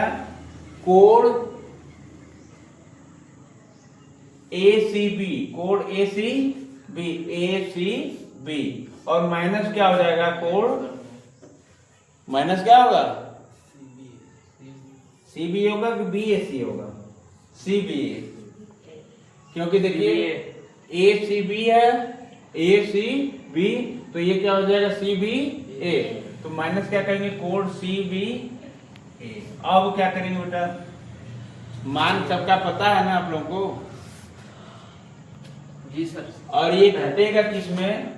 कोण ACB, कोण ACB और माइनस क्या हो जाएगा कोण, माइनस क्या होगा CB होगा कि BAC होगा CBA, क्योंकि देखिए ACB है ACB तो ये क्या हो जाएगा CBA, तो माइनस क्या करेंगे कोण CBA। अब क्या करेंगे बेटा, मान सबका पता है ना आप लोगों को, जी सर। और ये घटेगा किसमें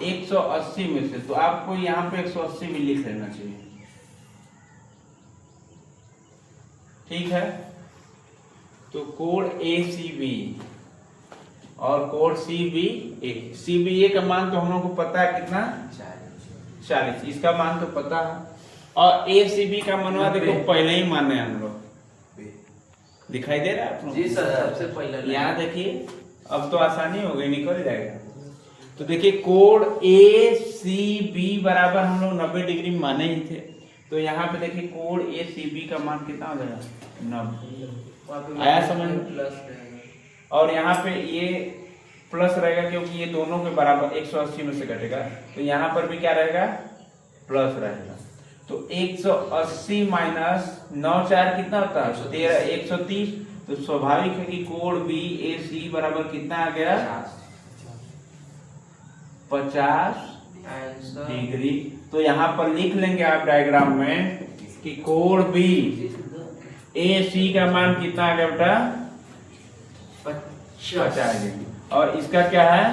180 में से, तो आपको यहाँ पे 180 में लिख लेना चाहिए, ठीक है। तो कोण ACB और कोण CBA का मान तो हम लोगों को पता है कितना 40, इसका मान तो पता है, और ACB का मनवा देखो पहले ही माने हम लोग, दिखाई दे रहा है आप लोग जी सर, सबसे पहले यहाँ देखिए, अब तो आसानी हो गई, निकल जाएगा। तो देखिए कोण ACB बराबर हम लोग 90 डिग्री माने ही थे, तो यहाँ पे देखिए कोण ACB का मान कितना हो जाएगा 90, आया समझ में। प्लस और यहाँ पे ये प्लस रहेगा क्योंकि ये दोनों के बराबर 180 में से घटेगा, तो यहाँ पर भी क्या रहेगा प्लस रहेगा। तो 180 माइनस 9 4 कितना होता है 13 130, तो स्वाभाविक है कि कोण BAC बराबर कितना आ गया 50 डिग्री। तो यहाँ पर लिख लेंगे आप डायग्राम में कि कोण BAC का मान कितना आ गया बेटा 50 डिग्री, और इसका क्या है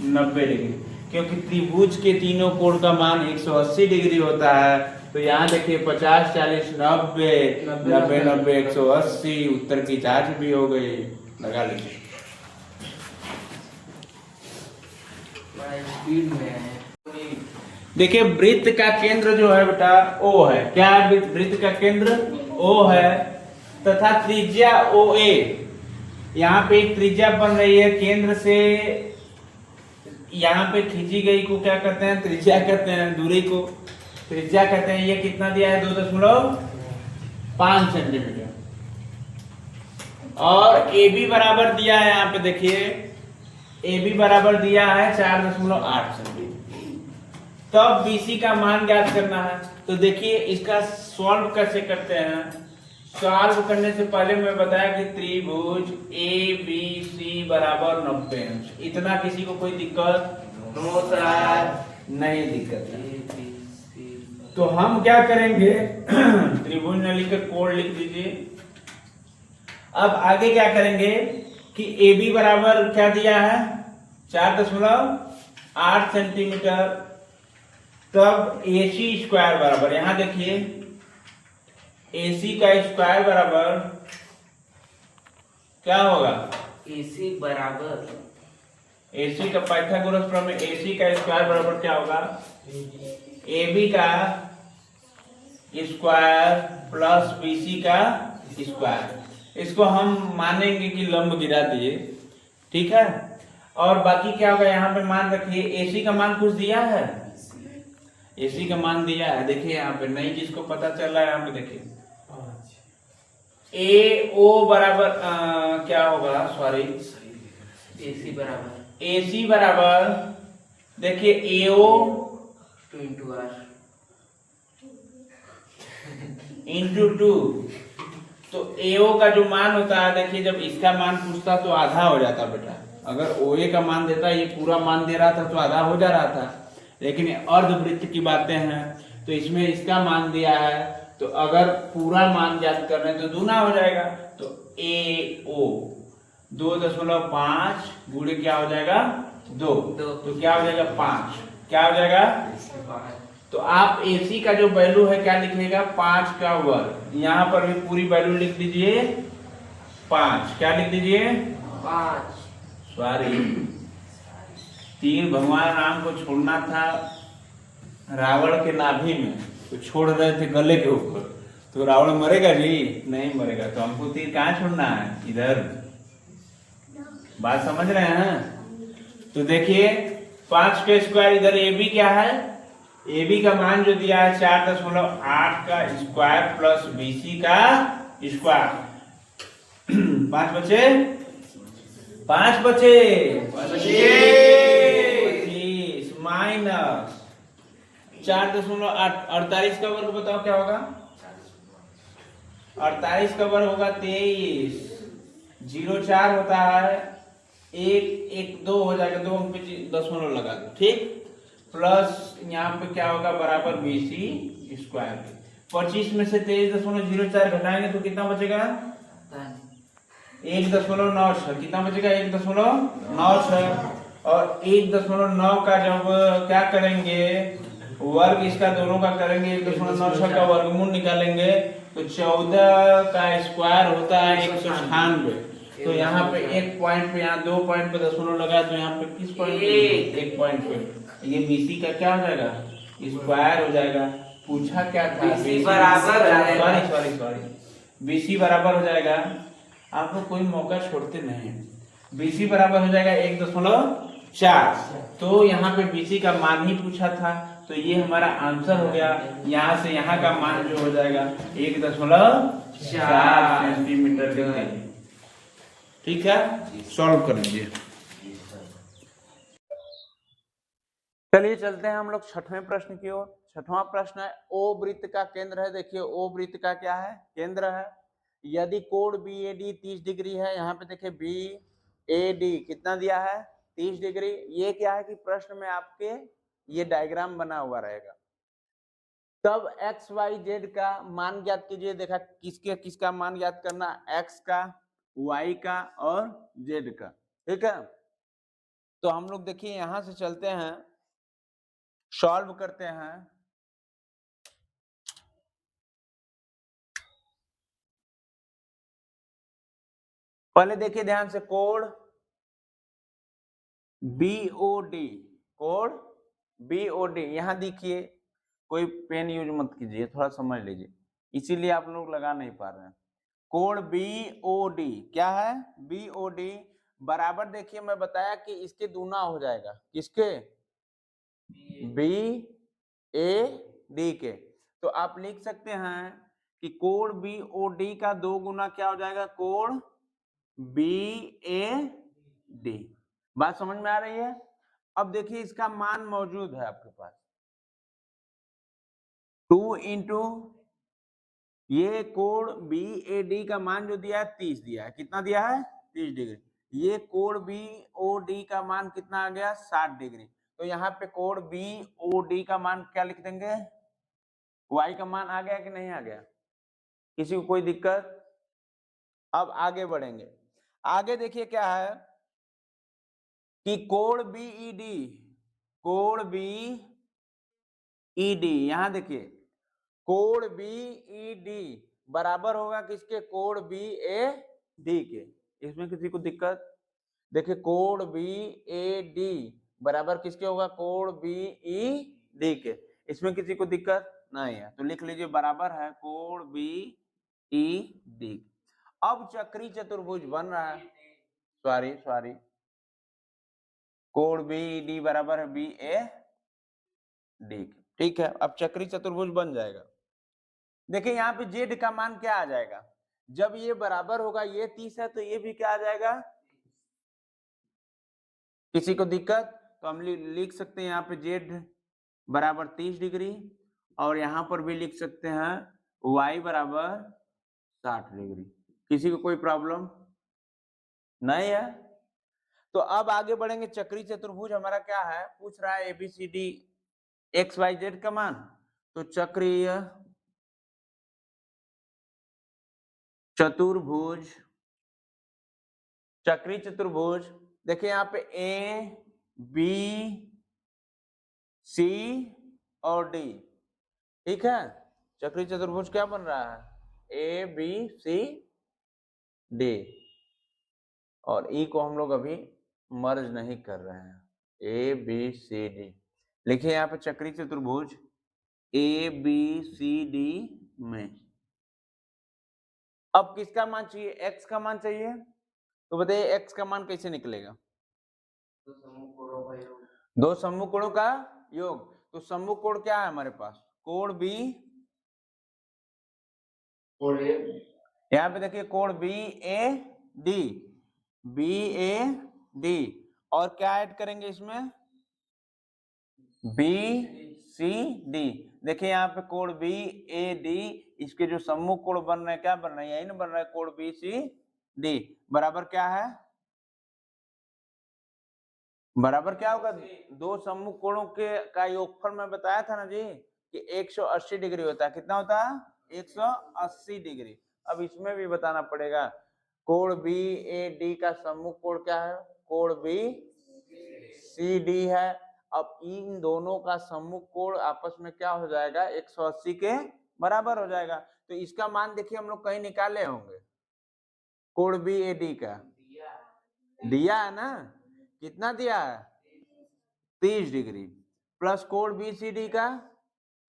90 डिग्री, क्योंकि त्रिभुज के तीनों कोण का मान 180 डिग्री होता है। तो यहाँ देखिए 50 40 90 90 90 180, उत्तर की जांच भी हो गई, लगा लीजिए। स्पीड में है। देखिए वृत्त का केंद्र जो है बेटा O है, क्या है वृत्त का केंद्र O है, तथा त्रिज्या OA, यहाँ पे एक त्रिज्या बन रही है केंद्र से यहाँ पे खींची गई को क्या कहते हैं त्रिज्या कहते हैं, दूरी को त्रिज्या कहते हैं। ये कितना दिया है 2.5 सेंटीमीटर, और AB बराबर दिया है, यहाँ पे देखिए AB बराबर दिया है 4.8 सेंटीमीटर। तब BC का मान ज्ञात करना है। तो देखिए इसका सॉल्व कैसे करते हैं, सॉल्व करने से पहले मैं बताया कि त्रिभुज ABC बराबर 90 अंश, इतना किसी को कोई दिक्कत नहीं दिक्कत है। तो हम क्या करेंगे त्रिभुज न लिखकर कोण लिख दीजिए। अब आगे क्या करेंगे कि AB बराबर क्या दिया है 4.8 सेंटीमीटर, तब AC स्क्वायर बराबर, यहां देखिए AC का स्क्वायर बराबर क्या होगा AC बराबर AC का पाइथागोरस प्रमेय, AC का स्क्वायर बराबर क्या होगा AB का स्क्वायर प्लस बीसी का स्क्वायर। इसको हम मानेंगे कि लंब गिरा दिए, ठीक है। और बाकी क्या होगा, यहाँ पे मान रखिए एसी का मान कुछ दिया है, एसी का मान दिया है। देखिए यहाँ पे नई चीज को पता चल रहा है, यहाँ पे देखिए ए ओ बराबर क्या होगा, सॉरी एसी बराबर देखिए एओ 2 इंटू 2। तो एओ का जो मान होता है, देखिए जब इसका मान पूछता तो आधा हो जाता बेटा। अगर ओए का मान देता, ये पूरा मान दे रहा था तो आधा हो जा रहा था, लेकिन अर्धवृत्त की बातें हैं तो इसमें इसका मान दिया है, तो अगर पूरा मान ज्ञात कर रहे हैं तो दूना हो जाएगा। तो ए ओ 2.5 गुणे क्या हो जाएगा 2, तो क्या हो जाएगा 5, क्या हो जाएगा। तो आप AC का जो वैल्यू है क्या लिखिएगा 5 का वर्ग, यहाँ पर भी पूरी वैल्यू लिख दीजिए 5, क्या लिख दीजिए 5। सॉरी, तीर भगवान राम को छोड़ना था रावण के नाभि में, तो छोड़ रहे थे गले के ऊपर, तो रावण मरेगा जी नहीं मरेगा, तो हमको तीर कहाँ छोड़ना है, इधर। बात समझ रहे हैं। तो देखिए 5 का स्क्वायर, इधर ए बी क्या है, ए बी का मान जो दिया है 4.8 का स्क्वायर प्लस बीसी का स्क्वायर। 5 बचे 25 माइनस 4.8, 48 का वर्ग बताओ क्या होगा, 48 का वर्ग होगा 23, 0 4 होता है, 1 2 हो जाएगा, 2 अंक पे दशमलव लगा दो, ठीक। प्लस यहाँ पे क्या होगा बराबर बीसी स्क्वायर। 25 में से 23.04 घटाएंगे तो कितना बचेगा 1.96, कितना बचेगा 1.96, और 1.9 का जब क्या करेंगे वर्ग इसका दोनों का करेंगे, 1.96 का वर्गमूल निकालेंगे तो 14 का स्क्वायर होता है 196। तो यहाँ पे एक पॉइंट पे, यहाँ 2 पॉइंट पे दशमलव लगा, तो यहाँ पे किस पॉइंट पे, एक पॉइंट पे ये बीसी का क्या हो जाएगा स्क्वायर हो जाएगा। पूछा क्या था बीसी बराबर, सॉरी बीसी बराबर हो जाएगा, आप लोग कोई मौका छोड़ते नहीं, बीसी बराबर हो जाएगा 1.4। तो यहाँ पे बीसी का मान ही पूछा था, तो ये हमारा आंसर हो गया। यहाँ से यहाँ का मान जो हो जाएगा 1.4 सेंटीमीटर के करीब, ठीक है। सॉल्व कर लीजिए। चलिए चलते हैं हम लोग छठवें प्रश्न की ओर। छठवां प्रश्न है ओ वृत्त का केंद्र है। देखिए ओ वृत्त का क्या है, केंद्र है। यदि कोण BAD 30 डिग्री है, यहाँ पे देखिए BAD कितना दिया है 30 डिग्री। ये क्या है कि प्रश्न में आपके ये डायग्राम बना हुआ रहेगा, तब XYZ का मान ज्ञात कीजिए। देखा किसका मान ज्ञात करना, X का, Y का और Z का, ठीक है। तो हम लोग देखिए यहां से चलते हैं, सॉल्व करते हैं। पहले देखिए ध्यान से, कोण BOD, कोण BOD, यहां देखिए कोई पेन यूज मत कीजिए, थोड़ा समझ लीजिए, इसीलिए आप लोग लगा नहीं पा रहे हैं। कोण BOD क्या है, BOD बराबर, देखिए मैं बताया कि इसके दूना हो जाएगा, किसके, BAD के। तो आप लिख सकते हैं कि कोण BOD का 2 गुना क्या हो जाएगा, कोण BAD। बात समझ में आ रही है। अब देखिए इसका मान मौजूद है आपके पास, 2 इंटू ये कोण BAD का मान जो दिया है 30 दिया है, कितना दिया है 30 डिग्री। ये कोण BOD का मान कितना आ गया 60 डिग्री। तो यहाँ पे कोण BOD का मान क्या लिख देंगे, Y का मान आ गया कि नहीं आ गया, किसी को कोई दिक्कत। अब आगे बढ़ेंगे, आगे देखिए क्या है कि कोण BED, कोण BED, यहां देखिए कोण BED बराबर होगा किसके, कोण BAD के। इसमें किसी को दिक्कत, देखिए कोण BAD बराबर किसके होगा, कोण BED के। इसमें किसी को दिक्कत, नहीं है, तो लिख लीजिए बराबर है कोण बी ई डी। अब चक्री चतुर्भुज बन रहा है, सॉरी कोण बी ई डी बराबर है बी ए डी। ठीक है, अब चक्री चतुर्भुज बन जाएगा। देखिए यहाँ पे जेड का मान क्या आ जाएगा, जब ये बराबर होगा, ये 30 है तो ये भी क्या आ जाएगा, किसी को दिक्कत? तो हम लिख सकते हैं यहाँ पे जेड बराबर 30 डिग्री, और यहाँ पर भी लिख सकते हैं y बराबर 60 डिग्री। किसी को कोई प्रॉब्लम नहीं है? तो अब आगे बढ़ेंगे। चक्री चतुर्भुज हमारा क्या है, पूछ रहा है ABCD XYZ का मान। तो चक्रीय चतुर्भुज, चक्री चतुर्भुज देखिए यहाँ पे A B C और D, ठीक है। चक्री चतुर्भुज क्या बन रहा है, A B C D, और E को हम लोग अभी मर्ज नहीं कर रहे हैं, A B C D। लिखिए यहाँ पे चक्री चतुर्भुज A B C D में अब किसका मान चाहिए, x का मान चाहिए। तो बताइए x का मान कैसे निकलेगा, दो सम्मुख कोणों का योग। तो सम्मुख कोण क्या है हमारे पास, कोण B, यहाँ पे देखिए कोण बी ए डी, और क्या ऐड करेंगे इसमें, बी सी डी। देखिए यहाँ पे कोण बी ए डी, इसके जो सम्मुख कोण बन रहे हैं क्या बन रहे हैं, यही ना बन रहा है, कोण बी सी डी बराबर क्या है, बराबर क्या होगा, दो सम्मुख कोणों के का योगफल मैं बताया था ना जी कि 180 डिग्री होता है। कितना होता है, 180 डिग्री। अब इसमें भी बताना पड़ेगा, कोण बी ए डी का सम्मुख कोण क्या है, कोण बी सी डी है। अब इन दोनों का सम्मुख कोण आपस में क्या हो जाएगा, 180 के बराबर हो जाएगा। तो इसका मान देखिए हम लोग कहीं निकाले होंगे, कोण बी ए डी का दिया है ना, कितना दिया है, 30 डिग्री, प्लस कोण बी सी डी का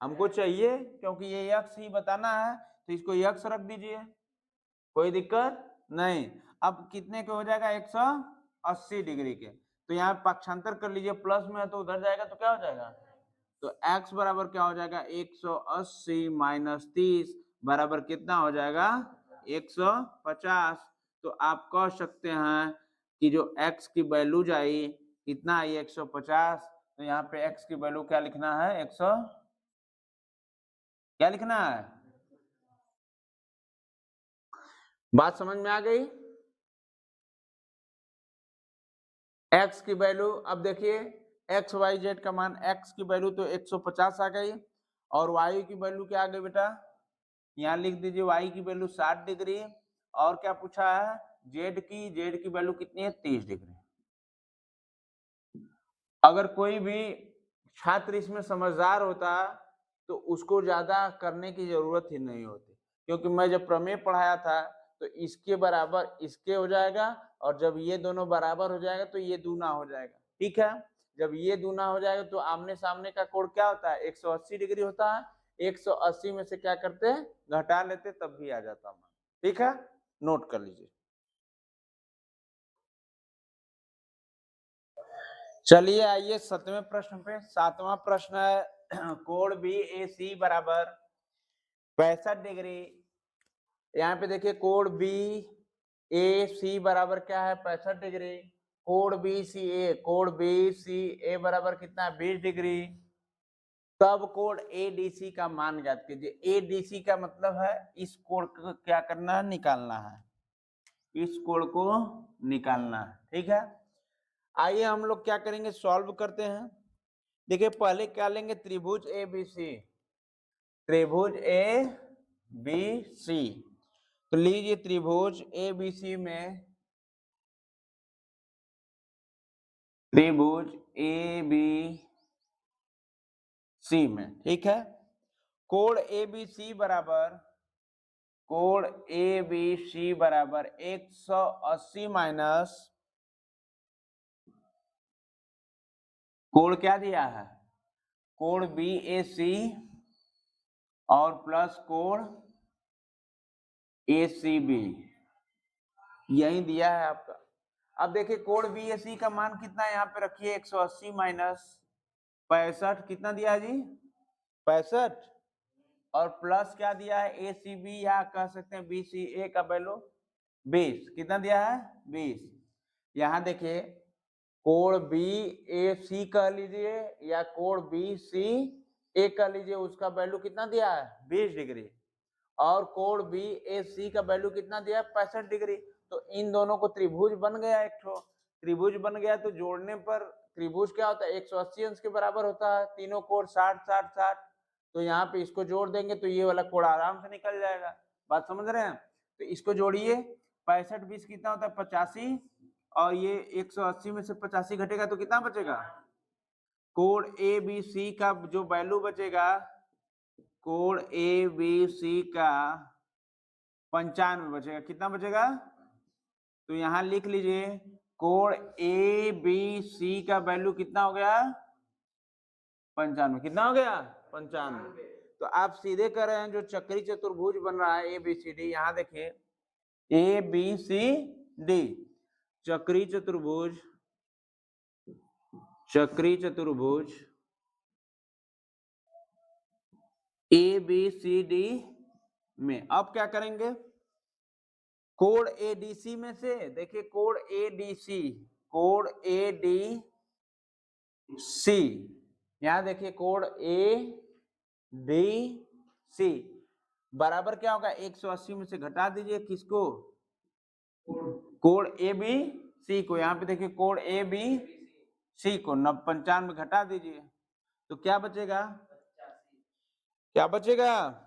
हमको चाहिए, क्योंकि ये यक्स ही बताना है तो इसको यक्स रख दीजिए, कोई दिक्कत नहीं। अब कितने के हो जाएगा, 180 डिग्री के। तो यहाँ पक्षांतर कर लीजिए, प्लस में है तो उधर जाएगा तो क्या हो जाएगा, तो x बराबर क्या हो जाएगा, 180 माइनस 30 बराबर कितना हो जाएगा, 150। तो आप कह सकते हैं कि जो x की वैल्यू आई कितना आई, 150। तो यहाँ पे x की वैल्यू क्या लिखना है, 100 क्या लिखना है, बात समझ में आ गई। x की वैल्यू, अब देखिए एक्स वाई जेड का मान, x की वैल्यू तो 150 आ गई, और y की वैल्यू क्या आ गई बेटा, यहाँ लिख दीजिए y की वैल्यू 60 डिग्री, और क्या पूछा है, z की वैल्यू कितनी है, 30 डिग्री। अगर कोई भी छात्र इसमें समझदार होता तो उसको ज्यादा करने की जरूरत ही नहीं होती, क्योंकि मैं जब प्रमेय पढ़ाया था तो इसके बराबर इसके हो जाएगा, और जब ये दोनों बराबर हो जाएगा तो ये दूना हो जाएगा, ठीक है। जब ये दूना हो जाएगा तो आमने सामने का कोण क्या होता है, 180 डिग्री होता है। 180 में से क्या करते हैं, घटा लेते, तब भी आ जाता मान, ठीक है, नोट कर लीजिए। चलिए आइए 7वें प्रश्न पे। 7वां प्रश्न है, कोण बी ए सी बराबर 65 डिग्री। यहाँ पे देखिए कोण बी ए सी बराबर क्या है, 65 डिग्री। कोण बी सी ए बराबर कितना है, 20 डिग्री। तब कोण एडीसी का मान ज्ञात कीजिए। एडीसी का मतलब है इस कोण को क्या करना है, निकालना है, इस कोण को निकालना है, ठीक है। आइए हम लोग क्या करेंगे, सॉल्व करते हैं। देखिए पहले क्या लेंगे, त्रिभुज ए बी सी, त्रिभुज ए बी सी। तो लीजिए त्रिभुज ए बी सी में, त्रिभुज ए बी सी में, ठीक है, कोण ए बी सी बराबर, कोण ए बी सी बराबर 180 माइनस कोण क्या दिया है, कोण बी ए सी और प्लस कोण ACB, यही दिया है आपका। अब देखिए कोण BAC का मान कितना है, यहाँ पे रखिए 180 माइनस 65, कितना दिया है जी 65, और प्लस क्या दिया है ACB, या कह सकते हैं BCA का वैल्यू 20, कितना दिया है 20। यहाँ देखिए कोण BAC कह लीजिए या कोण BCA कह लीजिए, उसका वैल्यू कितना दिया है 20 डिग्री, और कोण BAC का वैल्यू कितना दिया है 65 डिग्री। तो इन दोनों को त्रिभुज बन गया, एक ठो त्रिभुज बन गया। तो जोड़ने पर त्रिभुज क्या होता है 180 अंश के बराबर होता है, तीनों कोण 60 60 60। तो यहाँ पे इसको जोड़ देंगे तो ये वाला कोण आराम से निकल जाएगा, बात समझ रहे हैं। तो इसको जोड़िए, 65 20 कितना होता है 85, और ये 180 में से 85 घटेगा तो कितना बचेगा, कोण ABC का जो वैल्यू बचेगा, कोण ABC का 95 बचेगा, कितना बचेगा, तो यहां लिख लीजिए कोण ABC का वैल्यू कितना हो गया 95, कितना हो गया 95। तो आप सीधे कर रहे हैं, जो चक्री चतुर्भुज बन रहा है ABCD, यहां देखिए ABCD चक्री चतुर्भुज, चक्री चतुर्भुज ABCD में अब क्या करेंगे, कोण ADC में से देखिए कोण ADC, कोण ADC, यहां देखिए कोण ADC बराबर क्या होगा 180 में से घटा दीजिए किसको, कोण ABC को, यहाँ पे देखिए कोण ABC को 95 घटा दीजिए तो क्या बचेगा, क्या बचेगा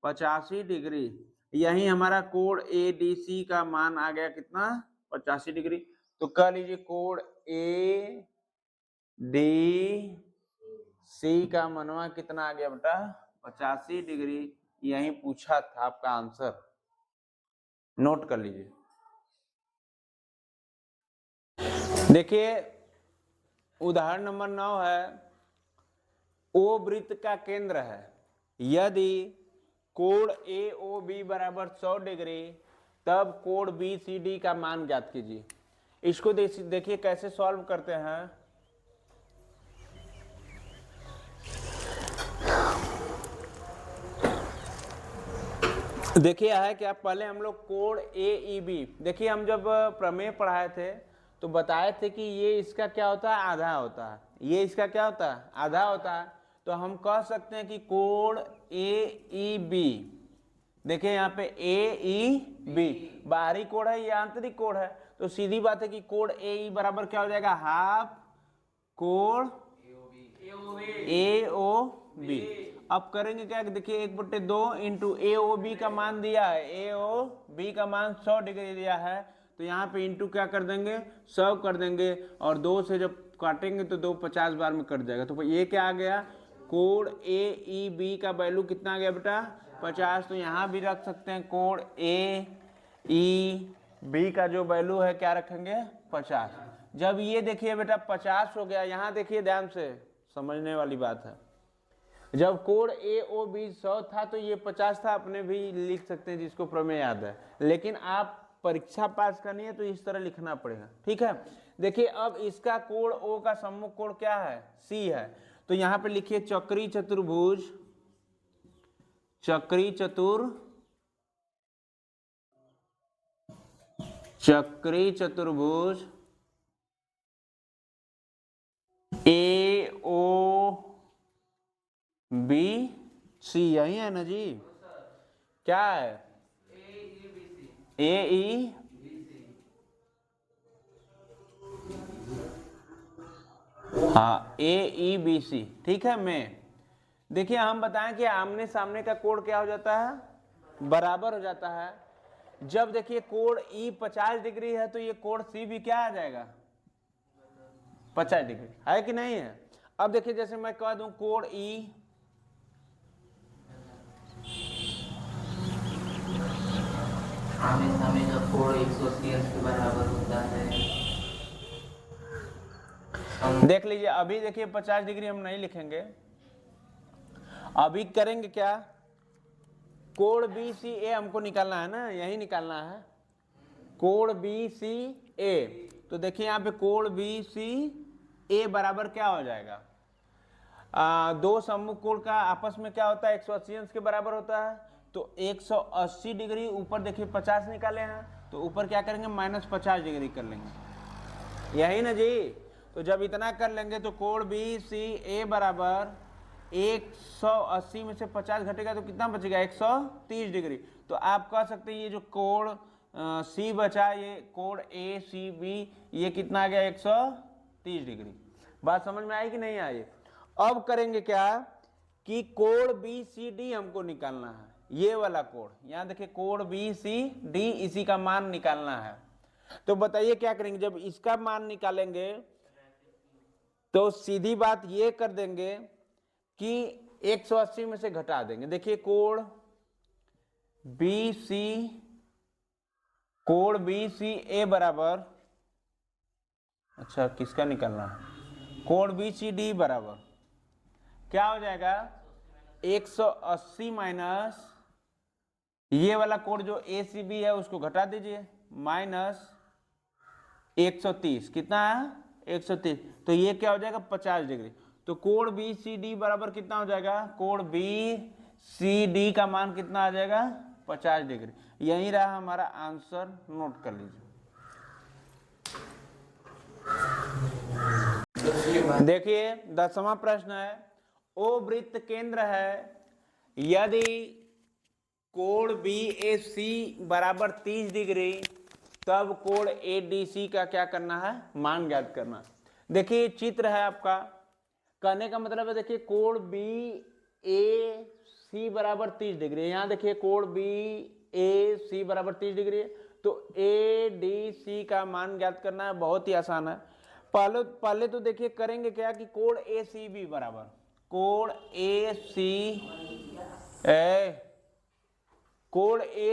85 डिग्री। यही हमारा कोण ADC का मान आ गया कितना 85 डिग्री। तो कह लीजिए कोण ADC का मनवा कितना आ गया बेटा 85 डिग्री। यही पूछा था आपका आंसर, नोट कर लीजिए। देखिए उदाहरण नंबर 9 है, O वृत्त का केंद्र है, यदि कोण AOB बराबर 100 डिग्री तब कोण BCD का मान ज्ञात कीजिए। इसको देखिए कैसे सॉल्व करते हैं। देखिए है क्या, पहले हम लोग कोण AEB, देखिए हम जब प्रमेय पढ़ाए थे तो बताए थे कि ये इसका क्या होता है आधा होता है, ये इसका क्या होता है आधा होता है। तो हम कह सकते हैं कि कोण AEB, देखिए यहाँ पे AEB बाहरी कोण है, ये आंतरिक कोण है, तो सीधी बात है कि कोण AE बराबर क्या हो जाएगा हाफ कोण AOB। अब करेंगे क्या, देखिए 1/2 इंटू AOB का मान दिया है, AOB का मान 100 डिग्री दिया है, तो यहाँ पे इंटू क्या कर देंगे 100 कर देंगे, और 2 से जब काटेंगे तो 2 50 बार में कट जाएगा। तो ये क्या आ गया, कोण AEB का वैल्यू कितना आ गया बेटा 50। तो यहाँ भी रख सकते हैं कोण AEB का जो वैल्यू है क्या रखेंगे 50। जब ये देखिए बेटा 50 हो गया, यहाँ देखिए ध्यान से समझने वाली बात है, जब कोण AOB 100 था तो ये 50 था, अपने भी लिख सकते हैं जिसको प्रमेय याद है, लेकिन आप परीक्षा पास करनी है तो इस तरह लिखना पड़ेगा, ठीक है। देखिए अब इसका कोण O का सम्मुख कोण क्या है C है, तो यहाँ पे लिखिए चक्री चतुर्भुज, चक्री चतुर्भुज AOBC, यही है ना जी, क्या है AE, हाँ AEBC, ठीक है। मैं देखिए हम बताएं कि आमने सामने का कोण क्या हो जाता है बराबर हो जाता है। जब देखिए कोण E 50 डिग्री है तो ये कोण C भी क्या आ जाएगा 50 डिग्री, है कि नहीं है। अब देखिए जैसे मैं कह दूं कोण E, आमने सामने का कोण 180 अंश के बराबर होता है। देख लीजिए अभी देखिए 50 डिग्री हम नहीं लिखेंगे, अभी करेंगे क्या, कोण बी सी ए हमको निकालना है ना, यही निकालना है कोण बी सी ए। तो देखिए यहाँ पे कोण बी सी ए बराबर क्या हो जाएगा, दो सम्मुख कोण का आपस में क्या होता है 180 अंश के बराबर होता है। तो 180 डिग्री ऊपर देखिए 50 निकाले हैं, तो ऊपर क्या करेंगे -50 डिग्री कर लेंगे, यही ना जी। तो जब इतना कर लेंगे तो कोण बी सी ए बराबर 180 में से 50 घटेगा तो कितना बचेगा 130 डिग्री। तो आप कह सकते हैं ये जो कोण सी बचा, ये कोण ए सी बी, ये कितना आ गया 130 डिग्री। बात समझ में आई कि नहीं आई। अब करेंगे क्या कि कोण बी सी डी हमको निकालना है, ये वाला कोण, यहां देखिए कोण बी सी डी, इसी का मान निकालना है। तो बताइए क्या करेंगे, जब इसका मान निकालेंगे तो सीधी बात ये कर देंगे कि 180 में से घटा देंगे। देखिए कोण बी सी ए बराबर, अच्छा किसका निकालना है, कोण बी सी डी बराबर क्या हो जाएगा 180 माइनस ये वाला कोण जो ए सी बी है उसको घटा दीजिए, माइनस 130, कितना है 130, तो ये क्या हो जाएगा 50 डिग्री। तो कोण बी सी डी बराबर कितना हो जाएगा, कोण बी सी डी का मान कितना आ जाएगा 50 डिग्री। यही रहा हमारा आंसर, नोट कर लीजिए। देखिए 10वां प्रश्न है, ओ वृत्त केंद्र है, यदि कोण बी ए सी बराबर 30 डिग्री, तब कोण ए डी सी का क्या करना है, मान ज्ञात करना। देखिए चित्र है आपका, कहने का मतलब है देखिए कोण बी ए सी बराबर 30 डिग्री, यहाँ देखिए कोण बी ए सी बराबर 30 डिग्री है, तो ए डी सी का मान ज्ञात करना है, बहुत ही आसान है। पहले तो देखिए करेंगे क्या कि कोण ए सी बी बराबर, कोण ए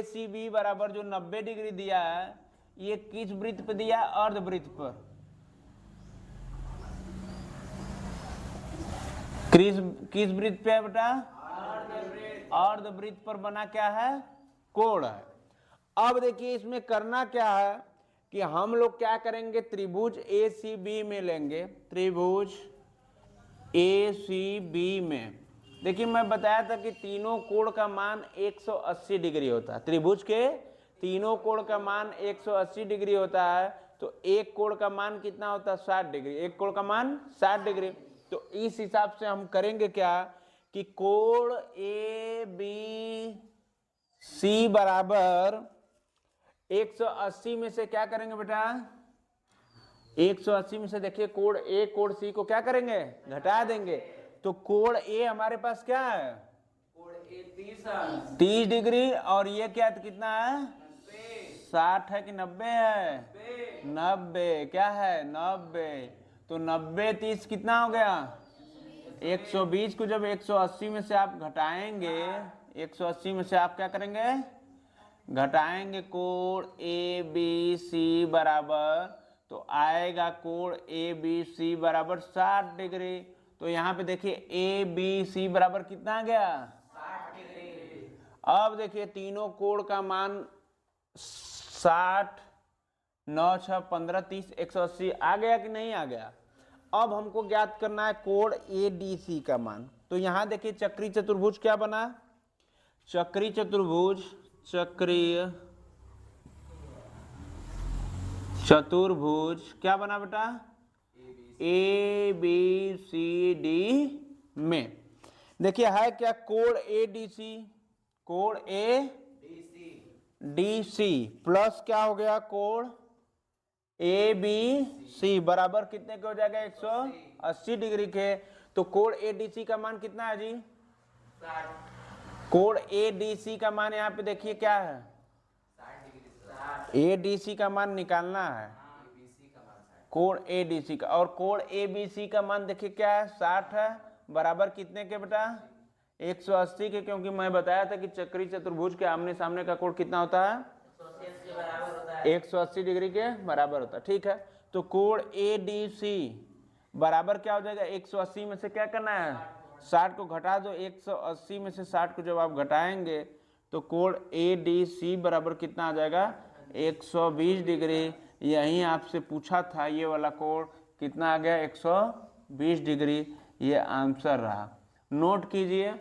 सी बी बराबर जो 90 डिग्री दिया है, ये किस वृत्त पर दिया है, अर्धवृत्त पर। किस वृत्त पे है बेटा, अर्धवृत्त पर बना क्या है, कोण है। अब देखिए इसमें करना क्या है कि हम लोग क्या करेंगे, त्रिभुज ए सी बी में लेंगे, त्रिभुज ए सी बी में देखिए मैं बताया था कि तीनों कोण का मान 180 डिग्री होता है, त्रिभुज के तीनों कोण का मान 180 डिग्री होता है। तो एक कोण का मान कितना होता है 60 डिग्री, एक कोण का मान 60 डिग्री। तो इस हिसाब से हम करेंगे क्या कि कोण ए बी सी बराबर 180 में से क्या करेंगे बेटा, 180 में से देखिए कोण ए कोण सी को क्या करेंगे, घटा देंगे। तो कोण ए हमारे पास क्या है, कोण ए 30 डिग्री, और ये क्या कितना है 60 है कि 90 है, 90 क्या है 90। तो 90 30 कितना हो गया 120 को जब 180 में से आप घटाएंगे, 180 में से आप क्या करेंगे घटाएंगे, कोण ए बी सी बराबर, तो आएगा कोण ए बी सी बराबर 60 डिग्री। तो यहाँ पे देखिए ए बी सी बराबर कितना आ गया 60 डिग्री। अब देखिए तीनों कोण का मान 60, 9 6 15 30 180 आ गया कि नहीं आ गया। अब हमको ज्ञात करना है कोण ए डी सी का मान। तो यहाँ देखिए चक्रीय चतुर्भुज क्या बना, चक्रीय चतुर्भुज, चक्रीय चतुर्भुज क्या बना बेटा, ए बी सी डी में देखिए है क्या, कोण ए डी सी, कोण ए डी सी प्लस क्या हो गया कोण ए बी सी बराबर कितने के हो जाएगा 180 डिग्री के। तो कोण ए डी सी का मान कितना है जी 60। कोण ए डी सी का मान यहाँ पे देखिए क्या है 60 डिग्री, ए डी सी का मान निकालना है, कोण ए डी सी का, और कोण ए बी सी का मान देखिए क्या है 60 है, बराबर कितने के बेटा 180 के, क्योंकि मैं बताया था कि चक्रीय चतुर्भुज के आमने सामने का कोण कितना होता है 180 डिग्री के बराबर होता है, ठीक है। तो कोण ए डी सी बराबर क्या हो जाएगा 180 में से क्या करना है 60 को घटा दो, 180 में से 60 को जब आप घटाएंगे तो कोण ADC बराबर कितना आ जाएगा 120 डिग्री। यही आपसे पूछा था, ये वाला कोण कितना आ गया 120 डिग्री, ये आंसर रहा। नोट कीजिए।